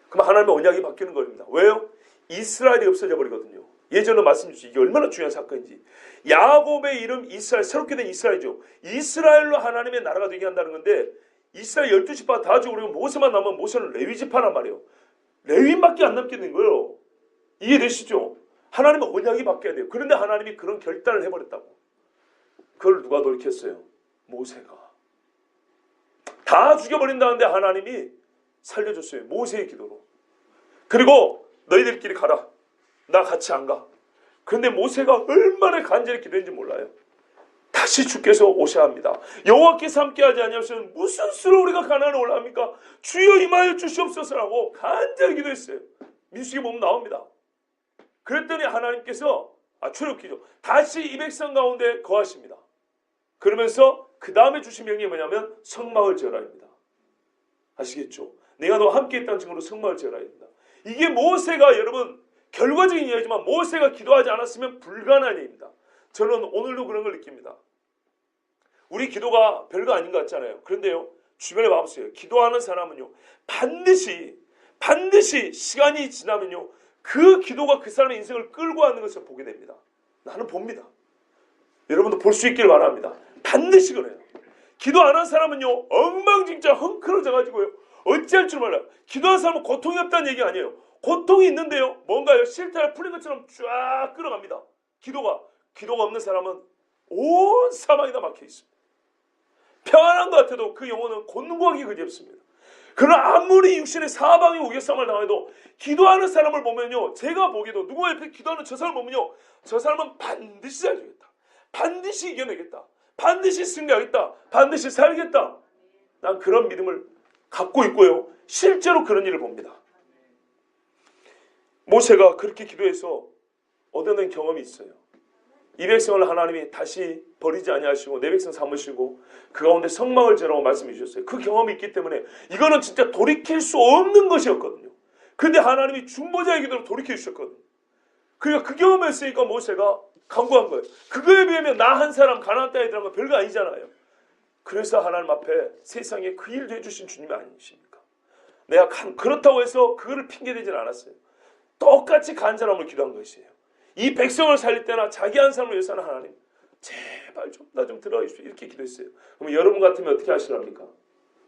그럼 하나님의 언약이 바뀌는 겁니다. 왜요? 이스라엘이 없어져 버리거든요. 예전에 말씀드렸죠. 이게 얼마나 중요한 사건인지. 야곱의 이름 이스라엘, 새롭게 된 이스라엘이죠. 이스라엘로 하나님의 나라가 되게 한다는 건데 이스라엘 12지파 다 죽어버리고 모세만 남으면 모세는 레위지파란 말이에요. 레위인밖에 안 남게 된 거예요. 이해되시죠? 하나님의 언약이 바뀌어야 돼요. 그런데 하나님이 그런 결단을 해버렸다고. 그걸 누가 돌이켰어요? 모세가. 다 죽여버린다는데 하나님이 살려줬어요. 모세의 기도로. 그리고 너희들끼리 가라. 나 같이 안 가. 그런데 모세가 얼마나 간절히 기도했는지 몰라요. 다시 주께서 오셔야 합니다. 여호와께서 함께하지 아니하시면 무슨 수로 우리가 가나안에 올라갑니까? 주여 임하여 주시옵소서라고 간절히 기도했어요. 민수기 보면 나옵니다. 그랬더니 하나님께서 출애굽기죠. 다시 이 백성 가운데 거하십니다. 그러면서 그 다음에 주신 명령이 뭐냐면 성막을 지어라입니다. 아시겠죠? 내가 너와 함께 있다는 증거로 성막을 지어라입니다. 이게 모세가 여러분 결과적인 이야기지만 모세가 기도하지 않았으면 불가능한 일입니다. 저는 오늘도 그런 걸 느낍니다. 우리 기도가 별거 아닌 것 같잖아요. 그런데요, 주변에 봐보세요. 기도하는 사람은요, 반드시 시간이 지나면요, 그 기도가 그 사람의 인생을 끌고 가는 것을 보게 됩니다. 나는 봅니다. 여러분도 볼 수 있기를 바랍니다. 반드시 그래요. 기도 안 한 사람은요, 엉망진창 헝클어져가지고요, 어찌할 줄 몰라요. 기도한 사람은 고통이 없다는 얘기 아니에요. 고통이 있는데요, 뭔가요? 실타래 풀린 것처럼 쫙 끌어갑니다. 기도가 없는 사람은 온 사방이 다 막혀 있습니다. 평안한 것 같아도 그 영혼은 곤고하기 그지없습니다. 그러나 아무리 육신의 사방이 우겨싸움을 당해도 기도하는 사람을 보면요, 제가 보기에도 누구 옆에 기도하는 저 사람을 보면요, 저 사람은 반드시 잘 되겠다, 반드시 이겨내겠다, 반드시 승리하겠다, 반드시 살겠다. 난 그런 믿음을 갖고 있고요, 실제로 그런 일을 봅니다. 모세가 그렇게 기도해서 얻어낸 경험이 있어요. 이 백성을 하나님이 다시 버리지 아니하시고 내 백성 삼으시고 그 가운데 성막을 지으라고 말씀해 주셨어요. 그 경험이 있기 때문에 이거는 진짜 돌이킬 수 없는 것이었거든요. 그런데 하나님이 중보자의 기도로 돌이켜 주셨거든요. 그러니까 그 경험을 했으니까 모세가 간구한 거예요. 그거에 비하면 나 한 사람 가나안 땅에 들어간 거 별거 아니잖아요. 그래서 하나님 앞에 세상에 그 일도 해주신 주님이 아니십니까? 내가 그렇다고 해서 그거를 핑계대지는 않았어요. 똑같이 간절함을 기도한 것이에요. 이 백성을 살릴 때나 자기 한 사람을 위해서는 하나님 제발 좀 나 좀 들어가 주십시오. 이렇게 기도했어요. 그럼 여러분 같으면 어떻게 하시랍니까?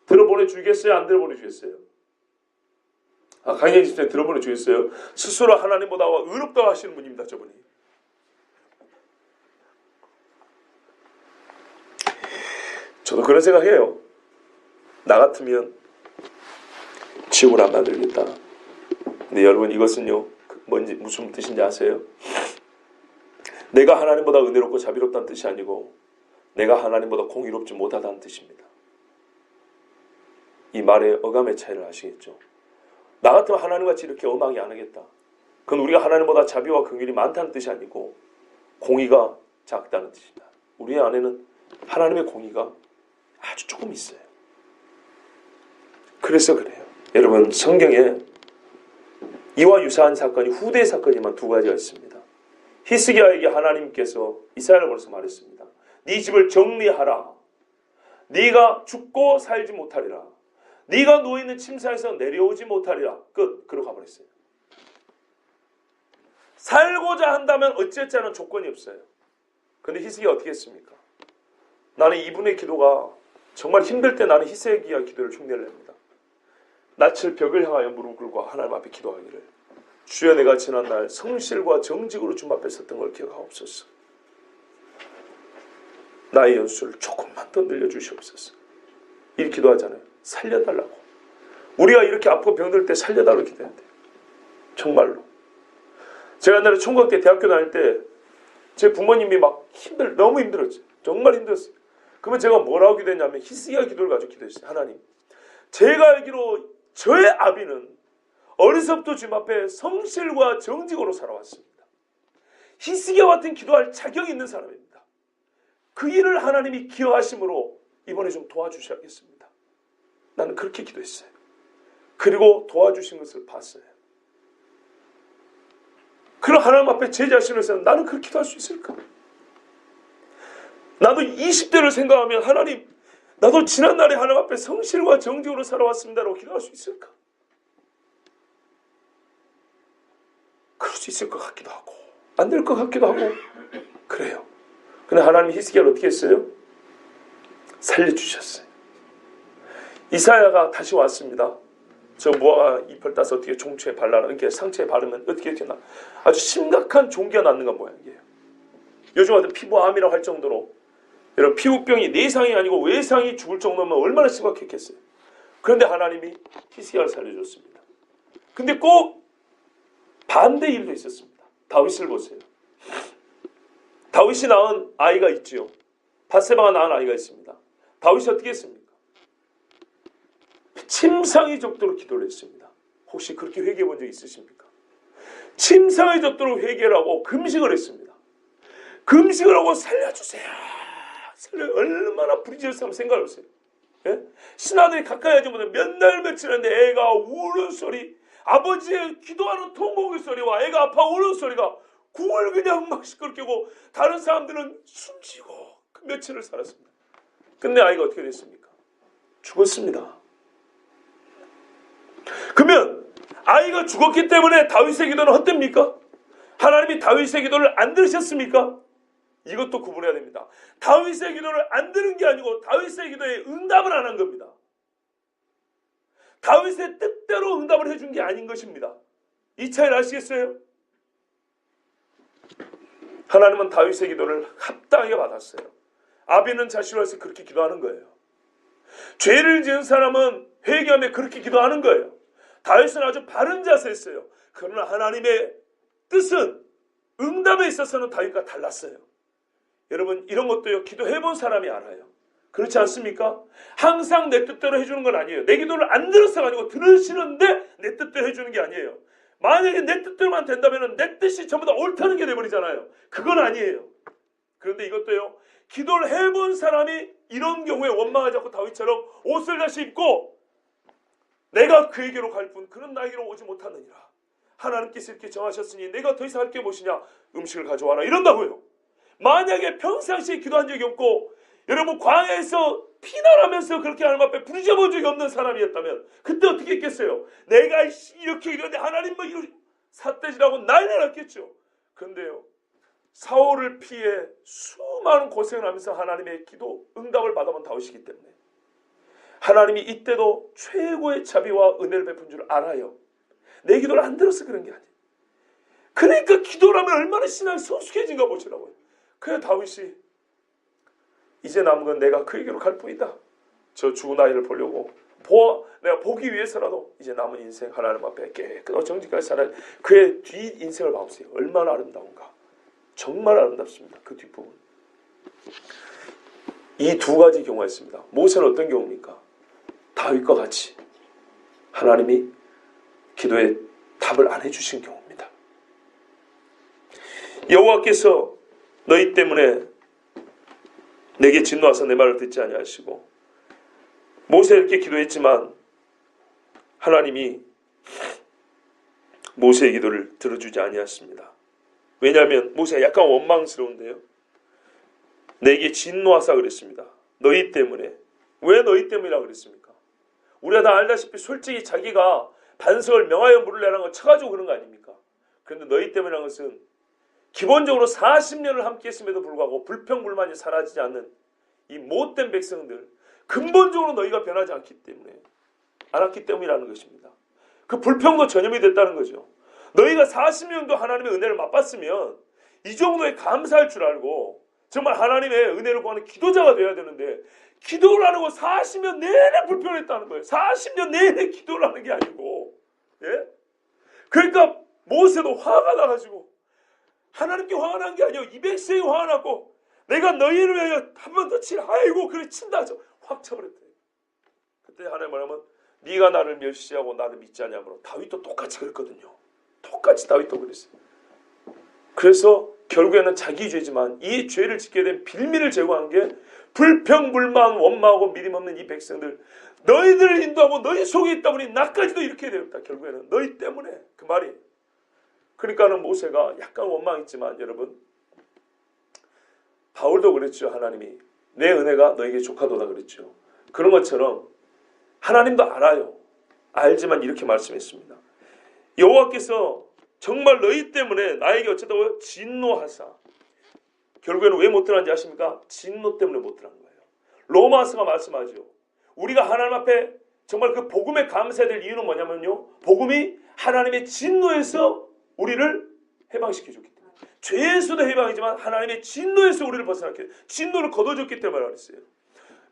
들어보내 주겠어요? 안 들어보내 주겠어요? 강의 집사님 들어보내 주겠어요? 스스로 하나님보다 의롭다고 하시는 분입니다. 저분이. 저도 그런 생각해요. 나 같으면 지옥을 안 만들겠다. 근데 여러분 이것은요, 뭔지 무슨 뜻인지 아세요? 내가 하나님보다 은혜롭고 자비롭다는 뜻이 아니고 내가 하나님보다 공의롭지 못하다는 뜻입니다. 이 말의 어감의 차이를 아시겠죠? 나 같으면 하나님같이 이렇게 엄하게 안 하겠다. 그건 우리가 하나님보다 자비와 긍휼이 많다는 뜻이 아니고 공의가 작다는 뜻입니다. 우리 안에는 하나님의 공의가 아주 조금 있어요. 그래서 그래요. 여러분 성경에 이와 유사한 사건이 후대 사건이만 두 가지가 있습니다. 히스기야에게 하나님께서 이사야를 벌써 말했습니다. 네 집을 정리하라. 네가 죽고 살지 못하리라. 네가 누워있는 침사에서 내려오지 못하리라. 끝. 그러고 가버렸어요. 살고자 한다면 어찌했자는 조건이 없어요. 그런데 히스기야 어떻게 했습니까? 나는 이분의 기도가 정말 힘들 때 나는 히스기야 기도를 흉내를 냅니다. 낯을 벽을 향하여 무릎 꿇고 하나님 앞에 기도하기를, 주여 내가 지난날 성실과 정직으로 주님 앞에 섰던 걸 기억하옵소서. 나의 연수를 조금만 더 늘려주시옵소서. 이렇게 기도하잖아요. 살려달라고. 우리가 이렇게 아프고 병들 때 살려달라고 기도해야 돼요. 정말로. 제가 옛날에 총각 때 대학교 다닐 때 제 부모님이 막 너무 힘들었죠. 정말 힘들었어요. 그러면 제가 뭐라고 기도했냐면 히스기야 기도를 가지고 기도했어요. 하나님, 제가 알기로 저의 아비는 어려서부터 주님 앞에 성실과 정직으로 살아왔습니다. 히스기야 같은 기도할 자격이 있는 사람입니다. 그 일을 하나님이 기여하심으로 이번에 좀 도와주셔야겠습니다. 나는 그렇게 기도했어요. 그리고 도와주신 것을 봤어요. 그럼 하나님 앞에 제 자신을 생각하면 나는 그렇게 기도할 수 있을까? 나도 20대를 생각하면 하나님, 나도 지난날에 하나님 앞에 성실과 정직으로 살아왔습니다라고 기도할 수 있을까? 그럴 수 있을 것 같기도 하고 안 될 것 같기도 하고 그래요. 근데 하나님이 히스기야를 어떻게 했어요? 살려주셨어요. 이사야가 다시 왔습니다. 저 무화과 잎을 따서 어떻게 종초에 발라라, 이렇게 상처에 바르면 어떻게 나 아주 심각한 종기가 낫는가 모양이에요. 요즘 같은 피부암이라고 할 정도로, 여러분 피부병이 내상이 아니고 외상이 죽을 정도면 얼마나 심각했겠어요. 그런데 하나님이 히스기야를 살려줬습니다. 근데 꼭 반대 일도 있었습니다. 다윗을 보세요. 다윗이 낳은 아이가 있지요. 밧세바가 낳은 아이가 있습니다. 다윗이 어떻게 했습니까? 침상이 적도록 기도를 했습니다. 혹시 그렇게 회개해 본 적 있으십니까? 침상이 적도록 회개를 하고 금식을 했습니다. 금식을 하고 살려주세요. 얼마나 부르짖었어 한번 생각해보세요. 예? 신하들이 가까이 하지 못해 몇 날 며칠 했는데 애가 우는 소리, 아버지의 기도하는 통곡의 소리와 애가 아파 우는 소리가 궁을 그냥 막 시끄럽게 하고 다른 사람들은 숨쉬고 그 며칠을 살았습니다. 근데 아이가 어떻게 됐습니까? 죽었습니다. 그러면 아이가 죽었기 때문에 다윗의 기도는 헛됩니까? 하나님이 다윗의 기도를 안 들으셨습니까? 이것도 구분해야 됩니다. 다윗의 기도를 안 들은 게 아니고 다윗의 기도에 응답을 안 한 겁니다. 다윗의 뜻대로 응답을 해준 게 아닌 것입니다. 이 차이를 아시겠어요? 하나님은 다윗의 기도를 합당하게 받았어요. 아비는 자신을 위해서 그렇게 기도하는 거예요. 죄를 지은 사람은 회개하며 그렇게 기도하는 거예요. 다윗은 아주 바른 자세였어요. 그러나 하나님의 뜻은 응답에 있어서는 다윗과 달랐어요. 여러분 이런 것도요 기도해본 사람이 알아요. 그렇지 않습니까? 항상 내 뜻대로 해주는 건 아니에요. 내 기도를 안 들어서가 아니고 들으시는데 내 뜻대로 해주는 게 아니에요. 만약에 내 뜻대로만 된다면 내 뜻이 전부 다 옳다는 게 돼버리잖아요. 그건 아니에요. 그런데 이것도요 기도를 해본 사람이 이런 경우에 원망하지 않고 다윗처럼 옷을 다시 입고 내가 그에게로 갈 뿐 그는 나에게로 오지 못하느니라. 하나님께서 이렇게 정하셨으니 내가 더 이상 할 게 무엇이냐. 음식을 가져와라 이런다고요. 만약에 평상시에 기도한 적이 없고 여러분 광야에서 피난하면서 그렇게 하나님 앞에 부르짖어본 적이 없는 사람이었다면 그때 어떻게 했겠어요? 내가 이렇게 이러는데 하나님 뭐 이런 삿대질하고 난리 났겠죠. 그런데요 사울을 피해 수많은 고생을 하면서 하나님의 기도 응답을 받아본 다윗이기 때문에 하나님이 이때도 최고의 자비와 은혜를 베푼 줄 알아요. 내 기도를 안 들어서 그런 게 아니에요. 그러니까 기도를 하면 얼마나 신앙이 성숙해진가 보시라고요. 그래 다윗이 이제 남은 건 내가 그에게로 갈 뿐이다. 저 죽은 아이를 보려고 내가 보기 위해서라도 이제 남은 인생 하나님 앞에 깨끗하고 정직하게 살아야 그의 뒤 인생을 봐보세요. 얼마나 아름다운가. 정말 아름답습니다. 그 뒷부분. 이 두 가지 경우가 있습니다. 모세는 어떤 경우입니까? 다윗과 같이 하나님이 기도에 답을 안 해주신 경우입니다. 여호와께서 너희 때문에 내게 진노하사 내 말을 듣지 아니하시고 모세 이렇게 기도했지만 하나님이 모세의 기도를 들어주지 아니하십니다. 왜냐하면 모세가 약간 원망스러운데요. 내게 진노하사 그랬습니다. 너희 때문에. 왜 너희 때문이라고 그랬습니까? 우리가 다 알다시피 솔직히 자기가 반석을 명하여 물을 내라는 걸 쳐가지고 그런 거 아닙니까? 그런데 너희 때문이라는 것은 기본적으로 40년을 함께 했음에도 불구하고 불평불만이 사라지지 않는 이 못된 백성들 근본적으로 너희가 변하지 않기 때문에 않았기 때문이라는 것입니다. 그 불평도 전염이 됐다는 거죠. 너희가 40년도 하나님의 은혜를 맛봤으면 이 정도에 감사할 줄 알고 정말 하나님의 은혜를 구하는 기도자가 되어야 되는데 기도를 안 하고 40년 내내 불평했다는 거예요. 40년 내내 기도를 하는 게 아니고 예? 그러니까 모세도 화가 나가지고 하나님께 화가 난 게 아니에요. 200세에 화가 났고 내가 너희를 위하여 한 번 더 치라. 아이고 그래 친다. 확 쳐버렸대요. 그때 하나님 말하면 네가 나를 멸시하고 나를 믿지 않냐므로 다윗도 똑같이 그랬거든요. 똑같이 다윗도 그랬어요. 그래서 결국에는 자기 죄지만 이 죄를 짓게 된 빌미를 제거한 게 불평불만 원망하고 믿음 없는 이 백성들 너희들을 인도하고 너희 속에 있다 보니 나까지도 이렇게 되었다. 결국에는 너희 때문에 그 말이. 그러니까는 모세가 약간 원망했지만 여러분 바울도 그랬죠. 하나님이 내 은혜가 너에게 족하도다 그랬죠. 그런 것처럼 하나님도 알아요. 알지만 이렇게 말씀했습니다. 여호와께서 정말 너희 때문에 나에게 어쨌다고요? 진노하사. 결국에는 왜 못 들었는지 아십니까? 진노 때문에 못 들은 거예요. 로마서가 말씀하죠. 우리가 하나님 앞에 정말 그 복음에 감사해야 될 이유는 뭐냐면요. 복음이 하나님의 진노에서 우리를 해방시켜 줬기 때문에. 죄에서도 해방이지만 하나님의 진노에서 우리를 벗어났기 때문에. 진노를 거둬줬기 때문에 그랬어요.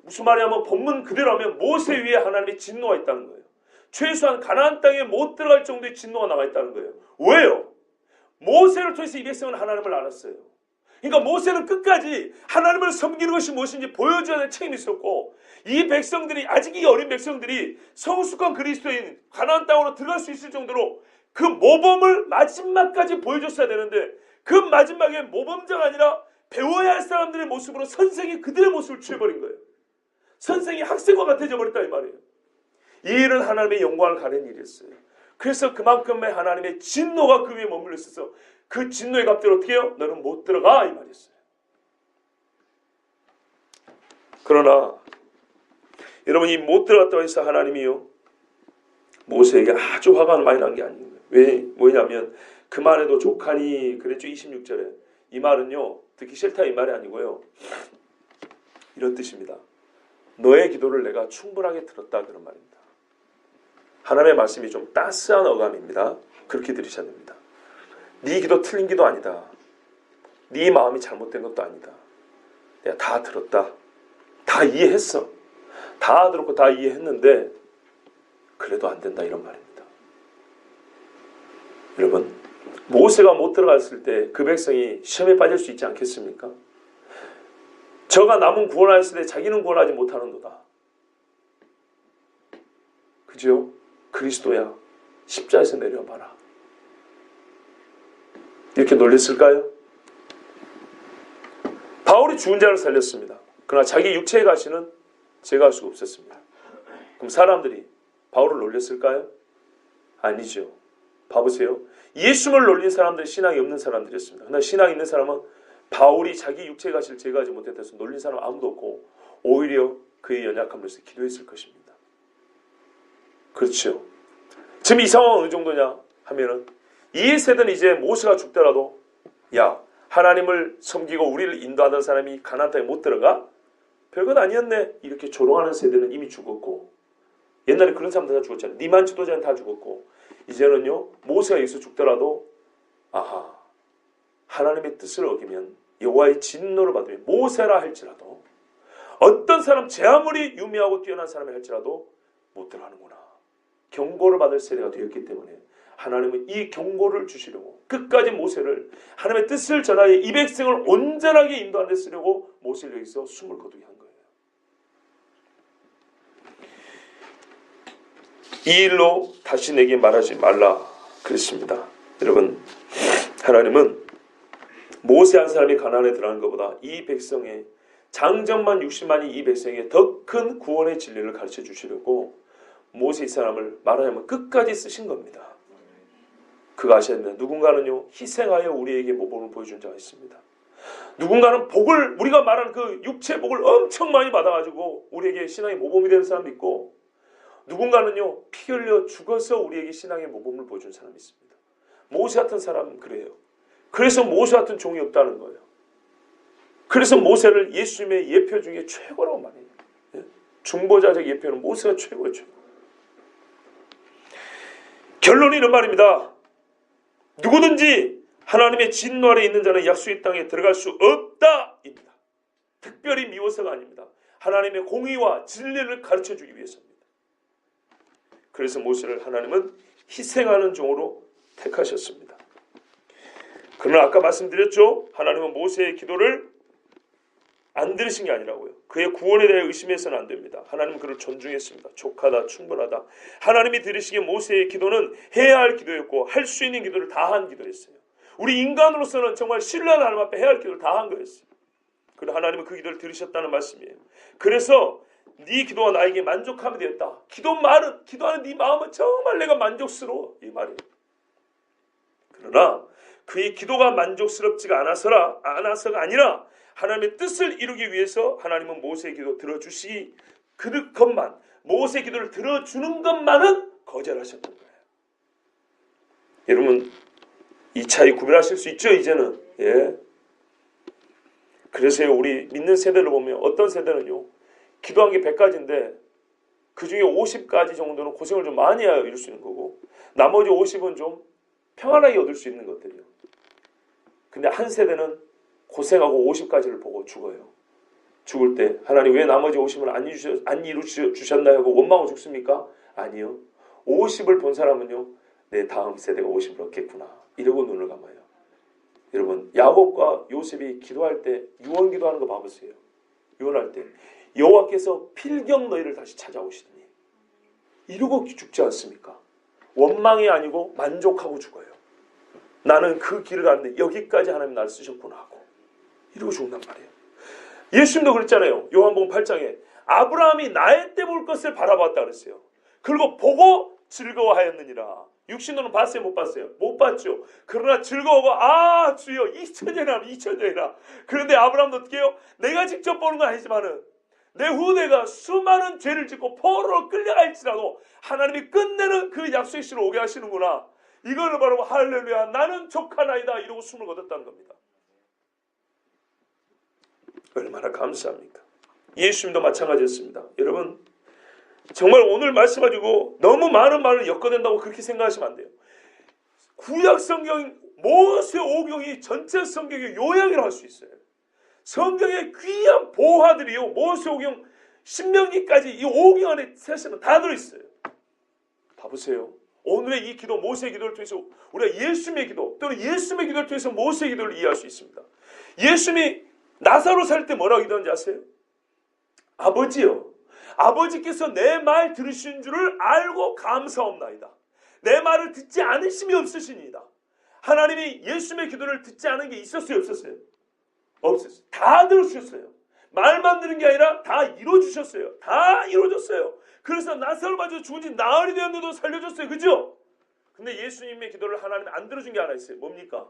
무슨 말이냐면 본문 그대로 하면 모세 위에 하나님의 진노가 있다는 거예요. 최소한 가나안 땅에 못 들어갈 정도의 진노가 남아있다는 거예요. 왜요? 모세를 통해서 이 백성은 하나님을 알았어요. 그러니까 모세는 끝까지 하나님을 섬기는 것이 무엇인지 보여줘야 될 책임이 있었고, 이 백성들이, 아직 이 어린 백성들이 성숙한 그리스도인 가나안 땅으로 들어갈 수 있을 정도로 그 모범을 마지막까지 보여줬어야 되는데, 그 마지막에 모범자가 아니라 배워야 할 사람들의 모습으로 선생이 그들의 모습을 취해버린 거예요. 선생이 학생과 같아져 버렸다 이 말이에요. 이 일은 하나님의 영광을 가리는 일이었어요. 그래서 그만큼의 하나님의 진노가 그 위에 머물러 있어서 그 진노의 값대로 어떻게 해요? 너는 못 들어가 이 말이었어요. 그러나 여러분, 이 못 들어갔다고 해서 하나님이요 모세에게 아주 화가 많이 난 게 아니에요. 왜? 뭐냐면 그만해도 족하니 그랬죠. 26절에. 이 말은요 듣기 싫다 이 말이 아니고요, 이런 뜻입니다. 너의 기도를 내가 충분하게 들었다 그런 말입니다. 하나님의 말씀이 좀 따스한 어감입니다. 그렇게 들으셔야 됩니다. 네 기도 틀린 기도 아니다. 네 마음이 잘못된 것도 아니다. 내가 다 들었다. 다 이해했어. 다 들었고 다 이해했는데 그래도 안 된다 이런 말입니다. 여러분, 모세가 못 들어갔을 때 그 백성이 시험에 빠질 수 있지 않겠습니까? 저가 남은 구원하였을 때 자기는 구원하지 못하는도다. 그죠? 그리스도야 십자에서 내려봐라. 이렇게 놀렸을까요? 바울이 죽은 자를 살렸습니다. 그러나 자기 육체의 가시는 제거할 수가 없었습니다. 그럼 사람들이 바울을 놀렸을까요? 아니죠. 봐보세요. 예수를 놀린 사람들은 신앙이 없는 사람들이었습니다. 그러나 신앙이 있는 사람은 바울이 자기 육체의 가시를 제거하지 못했다 해서 놀린 사람 아무도 없고 오히려 그의 연약함을 위해서 기도했을 것입니다. 그렇죠. 지금 이 상황은 어느 정도냐 하면은 이 세대는 이제 모세가 죽더라도 야, 하나님을 섬기고 우리를 인도하던 사람이 가나안 땅에 못 들어가? 별것 아니었네. 이렇게 조롱하는 세대는 이미 죽었고, 옛날에 그런 사람들 다 죽었잖아요. 니만 지도자는 다 죽었고, 이제는요 모세가 여기서 죽더라도 아하, 하나님의 뜻을 어기면 여호와의 진노를 받으면 모세라 할지라도, 어떤 사람 제 아무리 유명하고 뛰어난 사람이 할지라도 못 들어가는구나. 경고를 받을 세대가 되었기 때문에 하나님은 이 경고를 주시려고 끝까지 모세를 하나님의 뜻을 전하여 이 백성을 온전하게 인도하는 데 쓰려고 모세를 여기서 숨을 거두게 한 거예요. 이 일로 다시 내게 말하지 말라 그랬습니다. 여러분, 하나님은 모세 한 사람이 가나안에 들어가는 것보다 이 백성의 장정만 60만이 이 백성의 더 큰 구원의 진리를 가르쳐 주시려고 모세 이 사람을 말하자면 끝까지 쓰신 겁니다. 그거 아셔야 됩니다. 누군가는요 희생하여 우리에게 모범을 보여준 자가 있습니다. 누군가는 복을, 우리가 말하는 그 육체 복을 엄청 많이 받아가지고 우리에게 신앙의 모범이 되는 사람이 있고, 누군가는요 피 흘려 죽어서 우리에게 신앙의 모범을 보여준 사람이 있습니다. 모세 같은 사람은 그래요. 그래서 모세 같은 종이 없다는 거예요. 그래서 모세를 예수님의 예표 중에 최고라고 말해요. 중보자적 예표는 모세가 최고예요. 결론이 이런 말입니다. 누구든지 하나님의 진노 아래 있는 자는 약속의 땅에 들어갈 수 없다입니다. 특별히 미워서가 아닙니다. 하나님의 공의와 진리를 가르쳐주기 위해서입니다. 그래서 모세를 하나님은 희생하는 종으로 택하셨습니다. 그러나 아까 말씀드렸죠. 하나님은 모세의 기도를 안 들으신 게 아니라고요. 그의 구원에 대해 의심해서는 안 됩니다. 하나님은 그를 존중했습니다. 족하다, 충분하다. 하나님이 들으시기에 모세의 기도는 해야 할 기도였고 할 수 있는 기도를 다 한 기도였어요. 우리 인간으로서는 정말 신뢰하는 하나님 앞에 해야 할 기도를 다 한 거였어요. 그리고 하나님은 그 기도를 들으셨다는 말씀이에요. 그래서 네 기도가 나에게 만족함이 되었다. 기도하는 네 마음은 정말 내가 만족스러워. 이 말이에요. 그러나 그의 기도가 만족스럽지가 않아서가 아니라 하나님의 뜻을 이루기 위해서 하나님은 모세의 기도 들어주시기 그것만, 모세의 기도를 들어주는 것만은 거절하셨던 거예요. 여러분, 이 차이 구별하실 수 있죠 이제는. 예. 그래서 우리 믿는 세대를 보면 어떤 세대는요 기도한 게 100가지인데 그 중에 50가지 정도는 고생을 좀 많이 해야 이룰 수 있는 거고, 나머지 50은 좀 평안하게 얻을 수 있는 것들이요. 근데 한 세대는 고생하고 50가지를 보고 죽어요. 죽을 때 하나님 왜 나머지 50을 안 이루주셨나요? 하고 원망하고 죽습니까? 아니요. 50을 본 사람은요 내 다음 세대가 50을 얻겠구나 이러고 눈을 감아요. 여러분 야곱과 요셉이 기도할 때 유언 기도하는 거 봐보세요. 유언할 때 여호와께서 필경 너희를 다시 찾아오시더니 이러고 죽지 않습니까? 원망이 아니고 만족하고 죽어요. 나는 그 길을 가는데 여기까지 하나님 나를 쓰셨구나 하고 이러고 죽는단 말이에요. 예수님도 그랬잖아요. 요한복음 8장에 아브라함이 나의 때 볼 것을 바라봤다 그랬어요. 그리고 보고 즐거워하였느니라. 육신으로는 봤어요? 못 봤어요? 못 봤죠. 그러나 즐거워하고 아 주여 2000년이나 그런데 아브라함도 어떻게 해요? 내가 직접 보는 건 아니지만은 내 후대가 수많은 죄를 짓고 포로로 끌려갈지라도 하나님이 끝내는 그 약속의 시로 오게 하시는구나. 이거를 바라고 할렐루야 나는 족하나이다 이러고 숨을 거뒀다는 겁니다. 얼마나 감사합니까? 예수님도 마찬가지였습니다. 여러분 정말 오늘 말씀 가지고 너무 많은 말을 엮어낸다고 그렇게 생각하시면 안 돼요. 구약 성경 모세 오경이 전체 성경의 요약이라고 할 수 있어요. 성경의 귀한 보화들이요. 모세오경 신명기까지 이 오경 안에 사실은 다 들어있어요. 봐보세요. 오늘의 이 기도 모세의 기도를 통해서 우리가 예수님의 기도 또는 예수님의 기도를 통해서 모세의 기도를 이해할 수 있습니다. 예수님이 나사로 살 때 뭐라고 기도하는지 아세요? 아버지요. 아버지께서 내 말 들으신 줄을 알고 감사옵나이다. 내 말을 듣지 않으심이 없으시니이다. 하나님이 예수님의 기도를 듣지 않은 게 있었어요? 없었어요? 없었어요. 다 들어주셨어요. 말만 들은 게 아니라 다 이루어주셨어요. 다 이루어졌어요. 그래서 나사로 맞아 죽은 지 나흘이 되었는데도 살려줬어요. 그죠? 근데 예수님의 기도를 하나님이 안 들어준 게 하나 있어요. 뭡니까?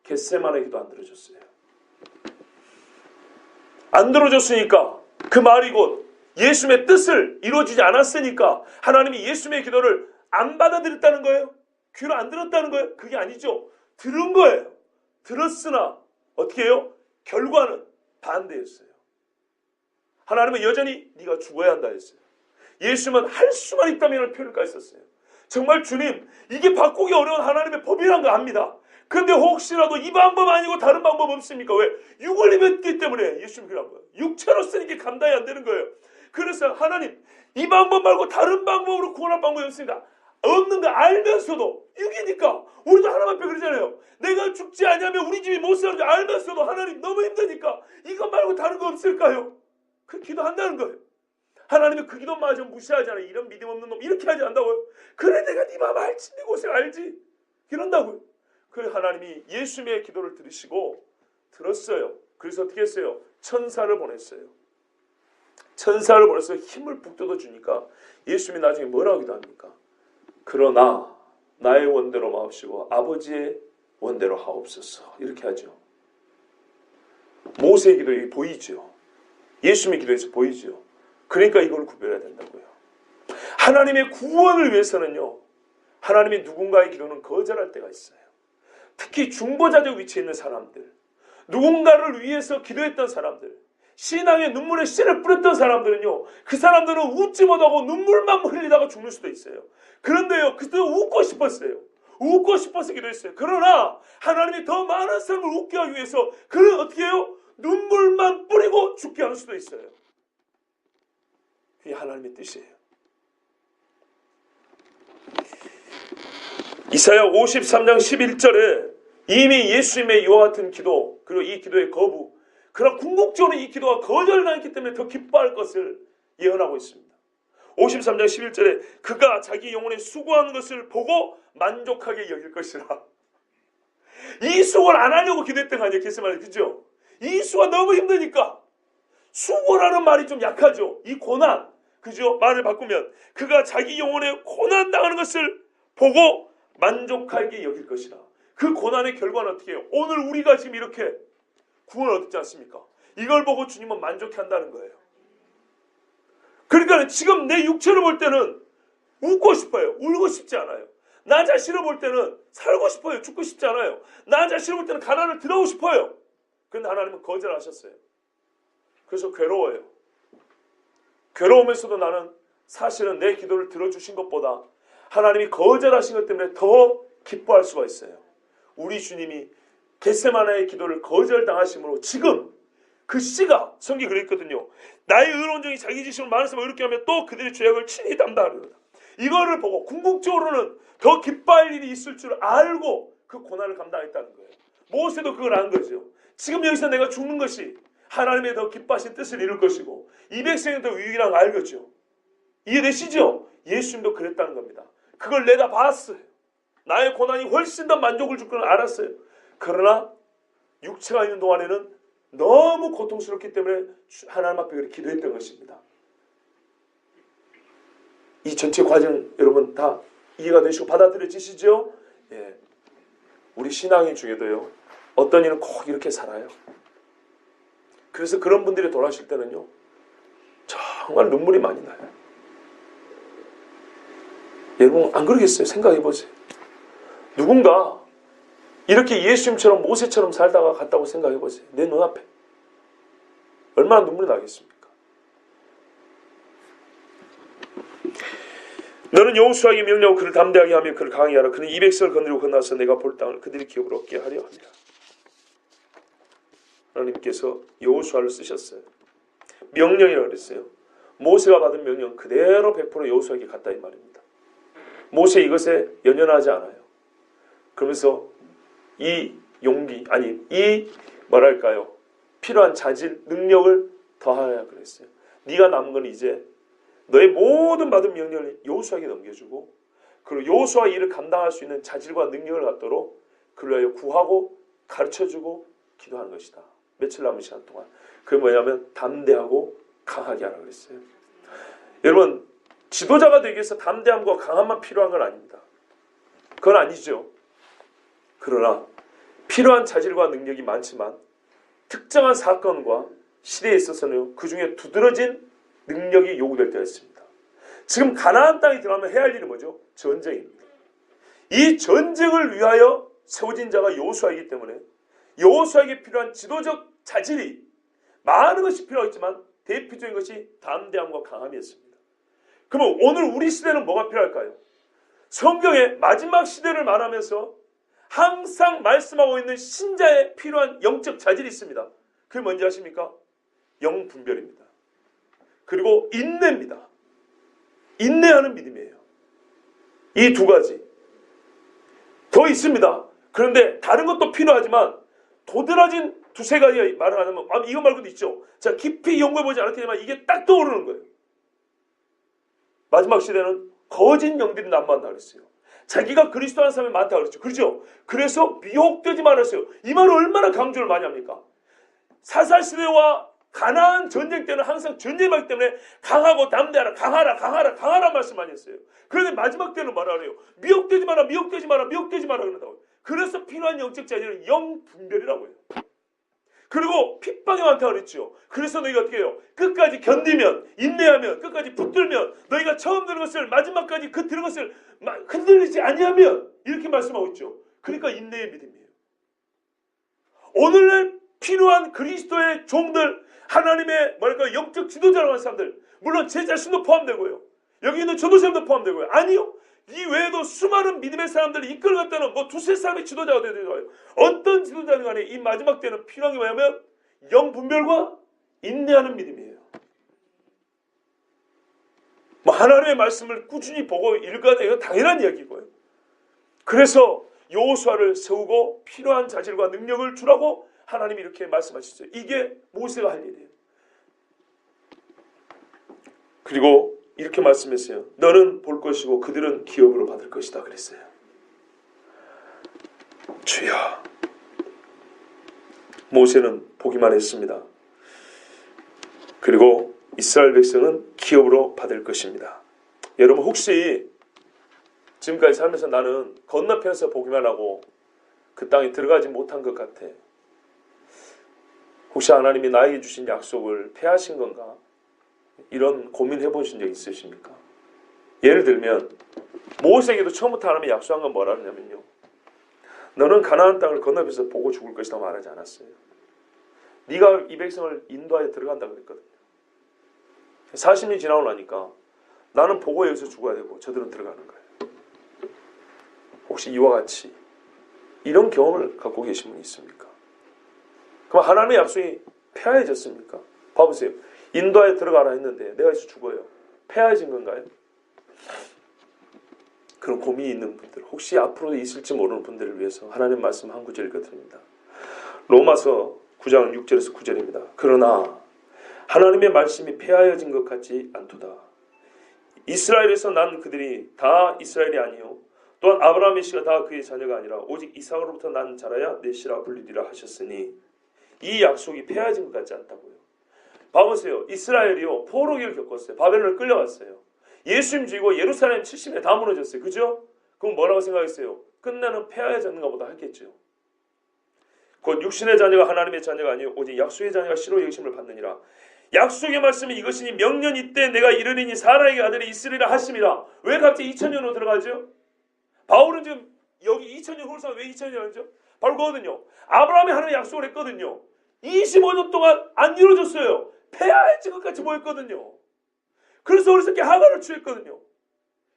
겟세마네 기도 안 들어줬어요. 안 들어줬으니까 그 말이 곧 예수님의 뜻을 이루어주지 않았으니까 하나님이 예수님의 기도를 안 받아들였다는 거예요? 귀로 안 들었다는 거예요? 그게 아니죠. 들은 거예요. 들었으나 어떻게 해요? 결과는 반대였어요. 하나님은 여전히 네가 죽어야 한다 했어요. 예수님은 할 수만 있다면 표현까지 썼어요. 정말 주님 이게 바꾸기 어려운 하나님의 법이란 거 압니다. 근데 혹시라도 이 방법 아니고 다른 방법 없습니까? 왜? 육을 입었기 때문에 예수님이 그런 거예요. 육체로 쓰는 게 감당이 안 되는 거예요. 그래서 하나님 이 방법 말고 다른 방법으로 구원할 방법이 없습니다. 없는 거 알면서도 육이니까 우리도 하나님 앞에 그러잖아요. 내가 죽지 않으면 우리 집이 못 사는 줄 알면서도 하나님 너무 힘드니까 이것 말고 다른 거 없을까요? 그 기도한다는 거예요. 하나님이 그 기도마저 무시하잖아요. 이런 믿음 없는 놈 이렇게 하지 않다고요. 그래 내가 네 마음 알지 네 고생 알지 이런다고요. 그 하나님이 예수님의 기도를 들으시고 들었어요. 그래서 어떻게 했어요? 천사를 보냈어요. 천사를 보내서 힘을 북돋워 주니까 예수님이 나중에 뭐라고 기도합니까? 그러나 나의 원대로 마옵시고 아버지의 원대로 하옵소서 이렇게 하죠. 모세의 기도에 보이죠. 예수님의 기도에서 보이죠. 그러니까 이걸 구별해야 된다고요. 하나님의 구원을 위해서는요. 하나님이 누군가의 기도는 거절할 때가 있어요. 특히 중보자적 위치에 있는 사람들, 누군가를 위해서 기도했던 사람들, 신앙의 눈물에 씨를 뿌렸던 사람들은요. 그 사람들은 웃지 못하고 눈물만 흘리다가 죽는 수도 있어요. 그런데요. 그때도 웃고 싶었어요. 웃고 싶어서 기도했어요. 그러나 하나님이 더 많은 사람을 웃게 하기 위해서 그는 어떻게 해요? 눈물만 뿌리고 죽게 하는 수도 있어요. 그게 하나님의 뜻이에요. 이사야 53장 11절에 이미 예수님의 이와 같은 기도 그리고 이 기도의 거부 그러나 궁극적으로 이 기도가 거절당했기 때문에 더 기뻐할 것을 예언하고 있습니다. 53장 11절에 그가 자기 영혼에 수고하는 것을 보고 만족하게 여길 것이라. 이 수고를 안 하려고 기도했던 거 아니에요? 겟세마네 그죠? 이 수고가 너무 힘드니까 수고라는 말이 좀 약하죠. 이 고난 그죠? 말을 바꾸면 그가 자기 영혼에 고난 당하는 것을 보고 만족하게 여길 것이라. 그 고난의 결과는 어떻게 해요? 오늘 우리가 지금 이렇게 구원을 얻지 않습니까? 이걸 보고 주님은 만족해 한다는 거예요. 그러니까 지금 내 육체를 볼 때는 웃고 싶어요. 울고 싶지 않아요. 나 자신을 볼 때는 살고 싶어요. 죽고 싶지 않아요. 나 자신을 볼 때는 가난을 들어오고 싶어요. 그런데 하나님은 거절하셨어요. 그래서 괴로워요. 괴로우면서도 나는 사실은 내 기도를 들어주신 것보다 하나님이 거절하신 것 때문에 더 기뻐할 수가 있어요. 우리 주님이 겟세마네의 기도를 거절당하심으로 지금 그 씨가 성경에 그랬거든요. 나의 의로운 종이 자기 지식으로 많은 사람을 의롭게 하며 또 그들의 죄악을 친히 담당하리로다. 이거를 보고 궁극적으로는 더 기뻐할 일이 있을 줄 알고 그 고난을 감당했다는 거예요. 모세도 그걸 안 거죠. 지금 여기서 내가 죽는 것이 하나님의 더 기뻐하신 뜻을 이룰 것이고 이 백성이 더 유일한 알겠죠. 이해되시죠? 예수님도 그랬다는 겁니다. 그걸 내가 봤어요. 나의 고난이 훨씬 더 만족을 줄 걸 알았어요. 그러나 육체가 있는 동안에는 너무 고통스럽기 때문에 하나님 앞에 기도했던 것입니다. 이 전체 과정 여러분 다 이해가 되시고 받아들여지시죠? 예. 우리 신앙인 중에도요. 어떤 이는 꼭 이렇게 살아요. 그래서 그런 분들이 돌아가실 때는요. 정말 눈물이 많이 나요. 여러분 안 그러겠어요? 생각해 보세요. 누군가 이렇게 예수님처럼 모세처럼 살다가 갔다고 생각해 보세요. 내 눈앞에. 얼마나 눈물이 나겠습니까? 너는 여호수아에게 명령하고 그를 담대하게 하며 그를 강하게 하라. 그는 이 백성을 건드리고 건너서 내가 볼 땅을 그들의 기업으로 얻게 하려 합니다. 하나님께서 여호수아를 쓰셨어요. 명령이라고 그랬어요. 모세가 받은 명령 그대로 100% 여호수아에게 갔다 이 말입니다. 모세 이것에 연연하지 않아요. 그러면서 이 용기 아니 이 뭐랄까요 필요한 자질 능력을 더하라 그랬어요. 네가 남은 건 이제 너의 모든 받은 명령을 여호수아에게 넘겨주고 그리고 여호수아 일을 감당할 수 있는 자질과 능력을 갖도록 그를 위하여 구하고 가르쳐주고 기도하는 것이다. 며칠 남은 시간 동안. 그게 뭐냐면 담대하고 강하게 하라 그랬어요. 여러분 지도자가 되기 위해서 담대함과 강함만 필요한 건 아닙니다. 그건 아니죠. 그러나 필요한 자질과 능력이 많지만 특정한 사건과 시대에 있어서는 그 중에 두드러진 능력이 요구될 때가 있습니다. 지금 가나안 땅에 들어가면 해야 할 일이 뭐죠? 전쟁입니다. 이 전쟁을 위하여 세워진 자가 여호수아이기 때문에 여호수아에게 필요한 지도적 자질이 많은 것이 필요하겠지만 대표적인 것이 담대함과 강함이었습니다. 그러면 오늘 우리 시대는 뭐가 필요할까요? 성경의 마지막 시대를 말하면서 항상 말씀하고 있는 신자의 필요한 영적 자질이 있습니다. 그게 뭔지 아십니까? 영분별입니다. 그리고 인내입니다. 인내하는 믿음이에요. 이 두 가지. 더 있습니다. 그런데 다른 것도 필요하지만 도드라진 두세 가지 말을 하자면 이거 말고도 있죠. 자, 깊이 연구해보지 않았겠지만 이게 딱 떠오르는 거예요. 마지막 시대는 거짓 영들이 난무한다 그랬어요. 자기가 그리스도 한 사람이 많다 그랬죠. 그렇죠? 그래서 미혹되지 말았어요. 이 말을 얼마나 강조를 많이 합니까? 사사시대와 가나안 전쟁 때는 항상 전쟁하기 때문에 강하고 담대하라, 강하라 말씀 많이 했어요. 그런데 마지막 때는 말하래요. 미혹되지 마라 그런다고요. 그래서 필요한 영적 자질은 영분별이라고 해요. 그리고 핍박이 많다고 그랬죠. 그래서 너희가 어떻게 해요? 끝까지 견디면, 인내하면, 끝까지 붙들면, 너희가 처음 들은 것을 마지막까지 그 들은 것을 흔들리지 아니하면 이렇게 말씀하고 있죠. 그러니까 인내의 믿음이에요. 오늘날 필요한 그리스도의 종들, 하나님의 영적 지도자라고 하는 사람들, 물론 제 자신도 포함되고요. 여기 있는 전도사님도 포함되고요. 아니요. 이 외에도 수많은 믿음의 사람들이 이끌어갔다는 두세 사람의 지도자가 되어요. 어떤 지도자든 간에 이 마지막 때는 필요한 게 뭐냐면 영분별과 인내하는 믿음이에요. 하나님의 말씀을 꾸준히 보고 읽어야 이건 당연한 이야기고요. 그래서 여호수아를 세우고 필요한 자질과 능력을 주라고 하나님이 이렇게 말씀하셨어요. 이게 모세가 할 일이에요. 그리고 이렇게 말씀했어요. 너는 볼 것이고 그들은 기업으로 받을 것이다 그랬어요. 주여. 모세는 보기만 했습니다. 그리고 이스라엘 백성은 기업으로 받을 것입니다. 여러분 혹시 지금까지 살면서 나는 건너편에서 보기만 하고 그 땅에 들어가지 못한 것 같아. 혹시 하나님이 나에게 주신 약속을 패하신 건가? 이런 고민해 보신 적 있으십니까? 예를 들면 모세에게도 처음부터 하나님이 약속한 건 뭐라 하냐면요. 너는 가나안 땅을 건너편에서 보고 죽을 것이다 말하지 않았어요. 네가 이 백성을 인도하여 들어간다 그랬거든요. 40년이 지나고 나니까 나는 보고 여기서 죽어야 되고 저들은 들어가는 거예요. 혹시 이와 같이 이런 경험을 갖고 계신 분이 있습니까? 그럼 하나님의 약속이 폐하해졌습니까? 봐보세요. 인도하여 들어가라 했는데 내가 여기서 죽어요. 폐하해진 건가요? 그런 고민이 있는 분들, 혹시 앞으로 있을지 모르는 분들을 위해서 하나님 말씀 한 구절 읽어드립니다. 로마서 9장 6절에서 9절입니다. 그러나 하나님의 말씀이 폐하여진 것 같지 않도다. 이스라엘에서 난 그들이 다 이스라엘이 아니요 또한 아브라함의 씨가 다 그의 자녀가 아니라 오직 이삭으로부터 난 자라야 내 씨라 불리리라 하셨으니 이 약속이 폐하여진 것 같지 않다고요. 봐보세요. 이스라엘이요 포로기를 겪었어요. 바벨론을 끌려갔어요. 예수님 죽이고 예루살렘 70년 다 무너졌어요. 그죠? 그럼 뭐라고 생각했어요? 끝나는 폐하여졌는가 보다 했겠죠. 곧 육신의 자녀가 하나님의 자녀가 아니요 오직 약속의 자녀가 씨로 여기심을 받느니라. 약속의 말씀이 이것이니 명년 이때 내가 이르리니 사라에게 아들이 있으리라 하심이라. 왜 갑자기 2000년으로 들어가죠? 바울은 지금 여기 2000년 후로서 왜 2000년이죠? 바로 그거거든요. 아브라함이 하나님 약속을 했거든요. 25년 동안 안 이루어졌어요. 폐하해진 것 같이 보였거든요. 그래서 어리석게 하갈을 취했거든요.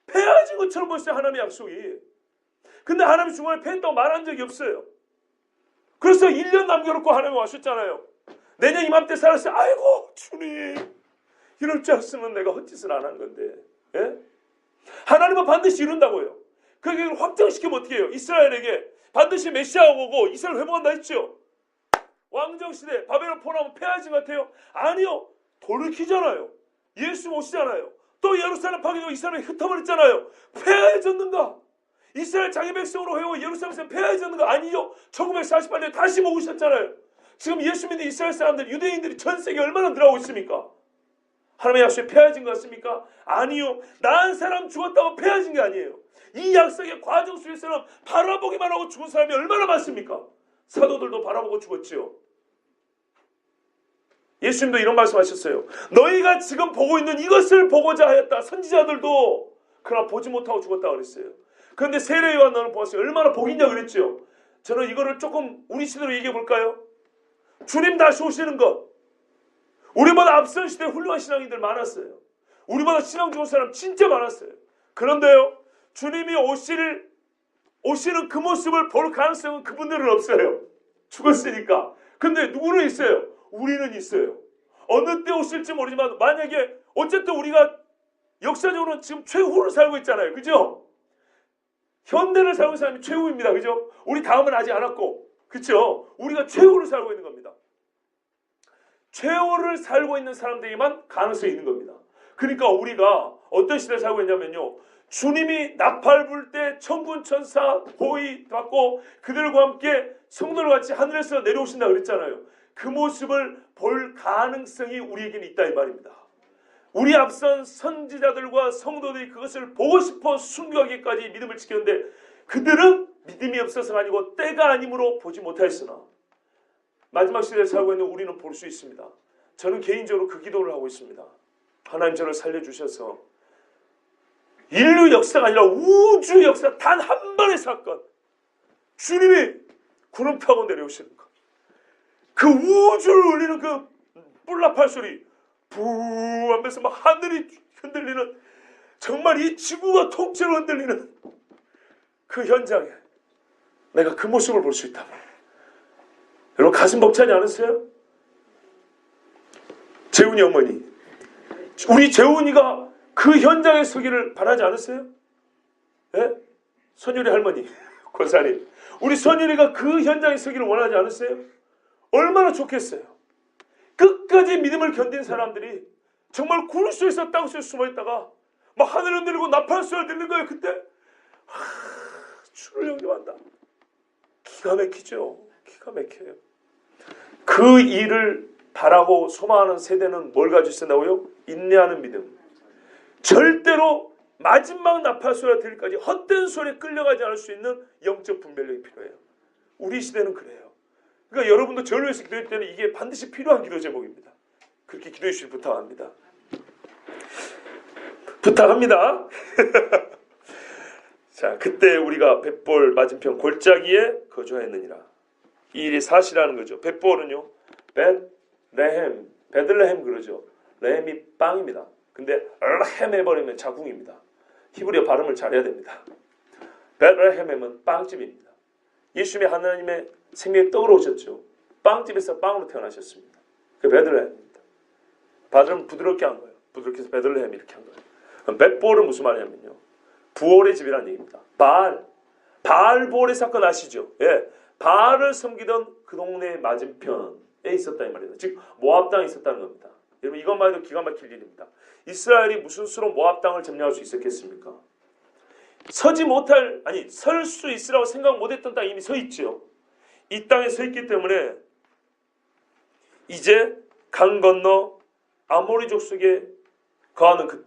폐하해진 것처럼 보였어요. 하나님의 약속이. 근데 하나님이 중간에 폐했다고 말한 적이 없어요. 그래서 1년 남겨놓고 하나님이 와셨잖아요. 내년 이맘때 살았어요. 아이고 주님 이럴 줄 알았으면 내가 헛짓을 안 한 건데. 예? 하나님은 반드시 이룬다고요. 그게 확정시키면 어떻게 해요? 이스라엘에게 반드시 메시아가 오고 이스라엘 회복한다 했죠. 왕정시대 바벨론 포로하면 폐하진 것 같아요? 아니요. 돌이키잖아요. 예수 오시잖아요. 또 예루살렘 파괴되고 이스라엘이 흩어버렸잖아요. 폐하해졌는가? 이스라엘 자기 백성으로 회복 예루살렘에서 폐하해졌는가? 아니요. 1948년에 다시 모으셨잖아요. 지금 예수 믿는 이스라엘 사람들 유대인들이 전 세계에 얼마나 늘어오고 있습니까? 하나님의 약속이 폐하진 것 같습니까? 아니요. 나은 사람 죽었다고 폐하진 게 아니에요. 이 약속의 과정 속에서는 바라보기만 하고 죽은 사람이 얼마나 많습니까? 사도들도 바라보고 죽었지요. 예수님도 이런 말씀하셨어요. 너희가 지금 보고 있는 이것을 보고자 하였다. 선지자들도 그러나 보지 못하고 죽었다 그랬어요. 그런데 세례 요한은 보았어요. 얼마나 복 있냐 그랬죠. 저는 이거를 조금 우리 시대로 얘기해 볼까요? 주님 다시 오시는 것. 우리보다 앞선 시대에 훌륭한 신앙인들 많았어요. 우리보다 신앙 좋은 사람 진짜 많았어요. 그런데요, 주님이 오시는 그 모습을 볼 가능성은 그분들은 없어요. 죽었으니까. 근데 누구는 있어요? 우리는 있어요. 어느 때 오실지 모르지만 만약에 어쨌든 우리가 역사적으로는 지금 최후를 살고 있잖아요. 그죠? 현대를 살고 있는 사람이 최후입니다. 그죠? 우리 다음은 아직 안 왔고. 그렇죠? 우리가 최후를 살고 있는 겁니다. 최후를 살고 있는 사람들에게만 가능성이 있는 겁니다. 그러니까 우리가 어떤 시대에 살고 있냐면요. 주님이 나팔 불 때 천군 천사 호의 받고 그들과 함께 성도를 같이 하늘에서 내려오신다 그랬잖아요. 그 모습을 볼 가능성이 우리에게는 있다 이 말입니다. 우리 앞선 선지자들과 성도들이 그것을 보고 싶어 순교하기까지 믿음을 지켰는데 그들은 믿음이 없어서가 아니고 때가 아니므로 보지 못하였으나 마지막 시대에 살고 있는 우리는 볼 수 있습니다. 저는 개인적으로 그 기도를 하고 있습니다. 하나님 저를 살려주셔서 인류 역사가 아니라 우주 역사 단 한 번의 사건 주님이 구름 타고 내려오시는 것 그 우주를 울리는 그 뿔나팔 소리 부 하면서 막 하늘이 흔들리는 정말 이 지구가 통째로 흔들리는 그 현장에 내가 그 모습을 볼 수 있다. 여러분 가슴 벅차지 않으세요? 재훈이 어머니 우리 재훈이가 그 현장에 서기를 바라지 않으세요? 예? 선율이 할머니 권사님 우리 선율이가 그 현장에 서기를 원하지 않으세요? 얼마나 좋겠어요. 끝까지 믿음을 견딘 사람들이 정말 굴 속에서 땅 속에 숨어있다가 막 하늘 흔들리고 나팔 소리가 들리는 거예요. 그때 주를 영접한다. 기가 막히죠. 기가 막혀요. 그 일을 바라고 소망하는 세대는 뭘 가지고 있었나고요? 인내하는 믿음. 절대로 마지막 나팔 소리가 들릴까지 헛된 소리에 끌려가지 않을 수 있는 영적 분별력이 필요해요. 우리 시대는 그래요. 그러니까 여러분도 저를 위해서 기도할 때는 이게 반드시 필요한 기도 제목입니다. 그렇게 기도해 주시길 부탁합니다. 부탁합니다. 자, 그때 우리가 벳볼 맞은편 골짜기에 거주하였느니라. 이 일이 사실이라는 거죠. 벳볼은요. 벳레헴, 베들레헴 그러죠. 레헴이 빵입니다. 근데 레헴 해버리면 자궁입니다. 히브리어 발음을 잘해야 됩니다. 벳레헴은 빵집입니다. 예수님이 하나님의 생명의 떡으로 오셨죠. 빵집에서 빵으로 태어나셨습니다. 그 베들레헴입니다. 발음 부드럽게 한 거예요. 부드럽게 해서 베들레헴 이렇게 한 거예요. 그럼 벳볼은 무슨 말이냐면요. 부올의 집이라는 얘기입니다. 바알볼의 사건 아시죠? 예, 바알을 섬기던 그 동네 맞은편에 있었다 이 말이에요. 즉 모압 땅에 있었다는 겁니다. 여러분 이것만 해도 기가 막힐 일입니다. 이스라엘이 무슨 수로 모압 땅을 점령할 수 있었겠습니까? 설 수 있으라고 생각 못했던 땅이 이미 서 있죠. 이 땅에 서 있기 때문에 이제 강 건너 아모리족 속에 거하는 그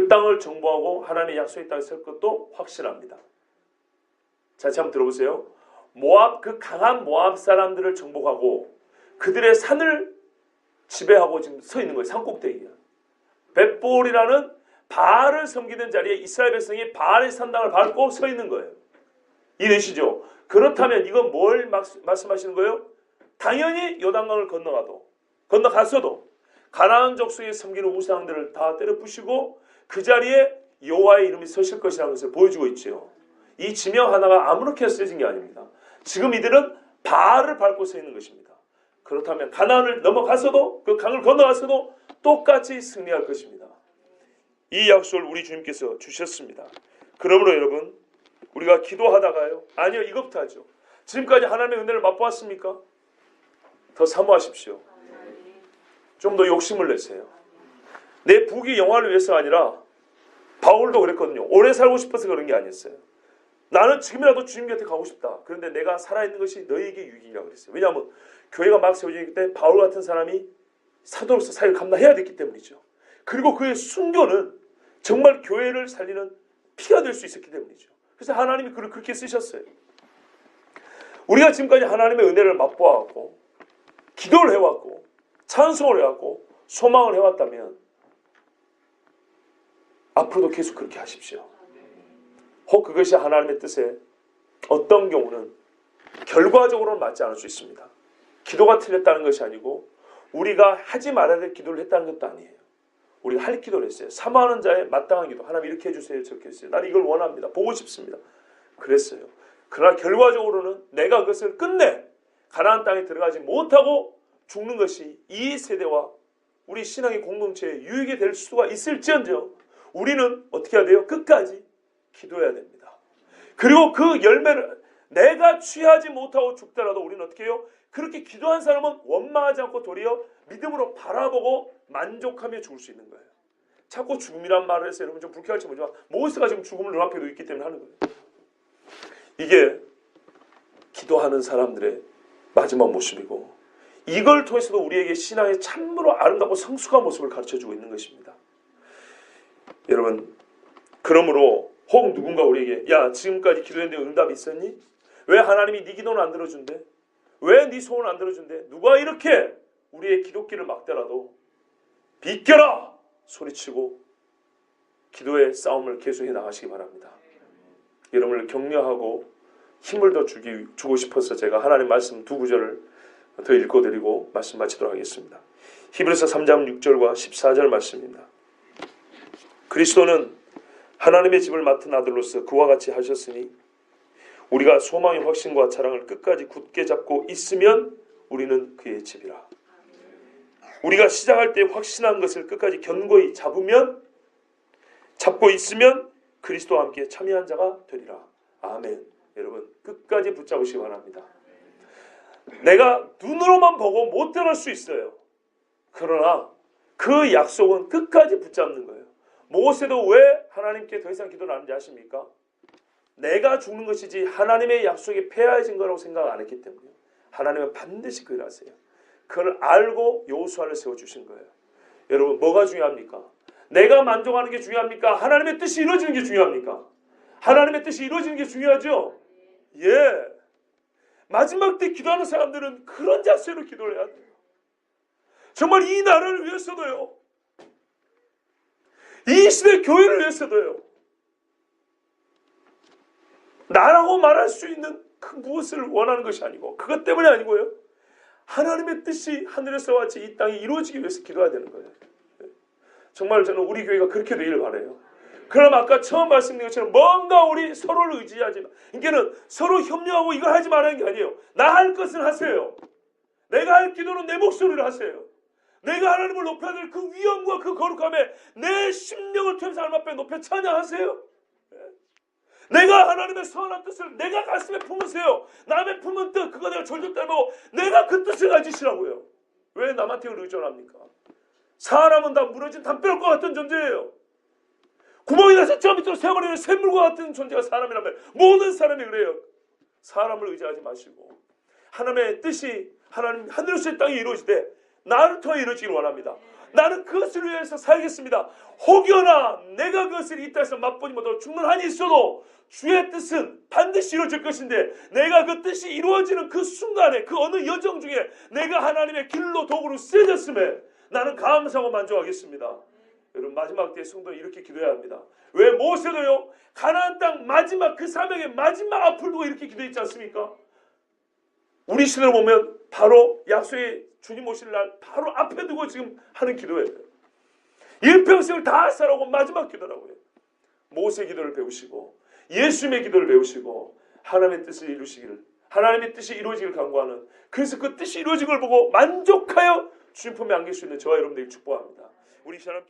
땅을 정복하고 하나님의 약속의 땅에 설 것도 확실합니다. 자, 한번 들어보세요. 그 강한 모압 사람들을 정복하고 그들의 산을 지배하고 지금 서 있는 거예요. 산 꼭대기야. 벳볼이라는 바알을 섬기는 자리에 이스라엘 백성이 바알의 산당을 밟고 서 있는 거예요. 이해되시죠? 그렇다면 이건 뭘 말씀하시는 거예요? 당연히 요단강을 건너갔어도 가나안 족속에 섬기는 우상들을 다 때려 부시고 그 자리에 여호와의 이름이 서실 것이라는 것을 보여주고 있죠. 이 지명 하나가 아무렇게나 쓰여진 게 아닙니다. 지금 이들은 바알을 밟고 서 있는 것입니다. 그렇다면 가나안을 넘어갔어도 그 강을 건너갔어도 똑같이 승리할 것입니다. 이 약속을 우리 주님께서 주셨습니다. 그러므로 여러분 우리가 기도하다가요. 아니요 이것부터 하죠. 지금까지 하나님의 은혜를 맛보았습니까? 더 사모하십시오. 좀 더 욕심을 내세요. 내 부귀 영화를 위해서가 아니라 바울도 그랬거든요. 오래 살고 싶어서 그런 게 아니었어요. 나는 지금이라도 주님 곁에 가고 싶다. 그런데 내가 살아있는 것이 너에게 유익이라고 그랬어요. 왜냐하면 교회가 막 세워지기 때 바울 같은 사람이 사도로서 사역을 감당해야 됐기 때문이죠. 그리고 그의 순교는 정말 교회를 살리는 피가 될 수 있었기 때문이죠. 그래서 하나님이 그를 그렇게 쓰셨어요. 우리가 지금까지 하나님의 은혜를 맛보아왔고 기도를 해왔고 찬송을 해왔고 소망을 해왔다면 앞으로도 계속 그렇게 하십시오. 혹 그것이 하나님의 뜻에 어떤 경우는 결과적으로는 맞지 않을 수 있습니다. 기도가 틀렸다는 것이 아니고 우리가 하지 말아야 될 기도를 했다는 것도 아니에요. 우리가 할 기도를 했어요. 사모하는 자의 마땅한 기도. 하나님 이렇게 해주세요. 저렇게 해주세요. 나는 이걸 원합니다. 보고 싶습니다. 그랬어요. 그러나 결과적으로는 내가 그것을 끝내 가나안 땅에 들어가지 못하고 죽는 것이 이 세대와 우리 신앙의 공동체에 유익이 될 수가 있을지언정 우리는 어떻게 해야 돼요? 끝까지 기도해야 됩니다. 그리고 그 열매를 내가 취하지 못하고 죽더라도 우리는 어떻게 해요? 그렇게 기도한 사람은 원망하지 않고 도리어 믿음으로 바라보고 만족하며 죽을 수 있는 거예요. 자꾸 죽음이란 말을 해서 여러분 좀 불쾌할지 모르지만 모세가 지금 죽음을 눈앞에 놓고 있기 때문에 하는 거예요. 이게 기도하는 사람들의 마지막 모습이고 이걸 통해서도 우리에게 신앙의 참으로 아름답고 성숙한 모습을 가르쳐주고 있는 것입니다. 여러분 그러므로 혹 누군가 우리에게 야 지금까지 기도했는데 응답이 있었니? 왜 하나님이 네 기도는 안 들어준대? 왜 네 소원을 안 들어준대? 누가 이렇게 우리의 기도길을 막더라도 비켜라! 소리치고 기도의 싸움을 계속해 나가시기 바랍니다. 여러분을 격려하고 힘을 더 주고 싶어서 제가 하나님 말씀 두 구절을 더 읽어드리고 말씀 마치도록 하겠습니다. 히브리서 3장 6절과 14절 말씀입니다. 그리스도는 하나님의 집을 맡은 아들로서 그와 같이 하셨으니 우리가 소망의 확신과 자랑을 끝까지 굳게 잡고 있으면 우리는 그의 집이라. 우리가 시작할 때 확신한 것을 끝까지 견고히 잡고 있으면 그리스도와 함께 참여한 자가 되리라. 아멘. 여러분 끝까지 붙잡으시기 바랍니다. 내가 눈으로만 보고 못 들어갈 수 있어요. 그러나 그 약속은 끝까지 붙잡는 거예요. 모세도 왜 하나님께 더 이상 기도를 안 하는지 아십니까? 내가 죽는 것이지 하나님의 약속이 폐하해진 거라고 생각 안 했기 때문에 하나님은 반드시 그걸 하세요. 그걸 알고 여호수아를 세워주신 거예요. 여러분 뭐가 중요합니까? 내가 만족하는 게 중요합니까? 하나님의 뜻이 이루어지는 게 중요합니까? 하나님의 뜻이 이루어지는 게 중요하죠? 예. 마지막 때 기도하는 사람들은 그런 자세로 기도를 해야 돼요. 정말 이 나라를 위해서도요. 이 시대 교회를 위해서도요. 나라고 말할 수 있는 그 무엇을 원하는 것이 아니고 그것 때문이 아니고요. 하나님의 뜻이 하늘에서 같이 이 땅에 이루어지기 위해서 기도해야 되는 거예요. 정말 저는 우리 교회가 그렇게 되기를 바라요. 그럼 아까 처음 말씀드린 것처럼 뭔가 우리 서로를 의지하지 마. 이게는 서로 협력하고 이걸 하지 말라는 게 아니에요. 나 할 것을 하세요. 내가 할 기도는 내 목소리를 하세요. 내가 하나님을 높여야 될 그 위엄과 그 거룩함에 내 심령을 통해서 하나님 앞에 높여 찬양하세요. 내가 하나님의 선한 뜻을 내가 가슴에 품으세요. 남의 품은 뜻 그거 내가 졸졸 닮고 내가 그 뜻을 가지시라고요. 왜 남한테 의존합니까? 사람은 다 무너진 담벼락과 같은 존재예요. 구멍이 나서 저 밑으로 새어버리는 샘물과 같은 존재가 사람이라면 모든 사람이 그래요. 사람을 의지하지 마시고 하나님의 뜻이 하나님 하늘에서 땅에 이루어지되 나를 통해 이루어지기를 원합니다. 나는 그것을 위해서 살겠습니다. 혹여나 내가 그것을 이 땅에서 맛보지 못하고 죽는 한이 있어도 주의 뜻은 반드시 이루어질 것인데 내가 그 뜻이 이루어지는 그 순간에 그 어느 여정 중에 내가 하나님의 길로 도구로 쓰여졌음에 나는 감사하고 만족하겠습니다. 여러분 마지막 때에 성도는 이렇게 기도해야 합니다. 왜 모세도요 가나안 땅 마지막 그 사명의 마지막 앞을 두고 이렇게 기도했지 않습니까? 우리 시대로 보면 바로 약속의 주님 오실 날 바로 앞에 두고 지금 하는 기도예요. 일평생을 다 살아오고 마지막 기도라고요. 모세 기도를 배우시고 예수님의 기도를 배우시고 하나님의 뜻을 이루시기를 하나님의 뜻이 이루어지기를 간구하는 그래서 그 뜻이 이루어진 걸 보고 만족하여 주님 품에 안길 수 있는 저와 여러분들에게 축복합니다. 우리 이 사람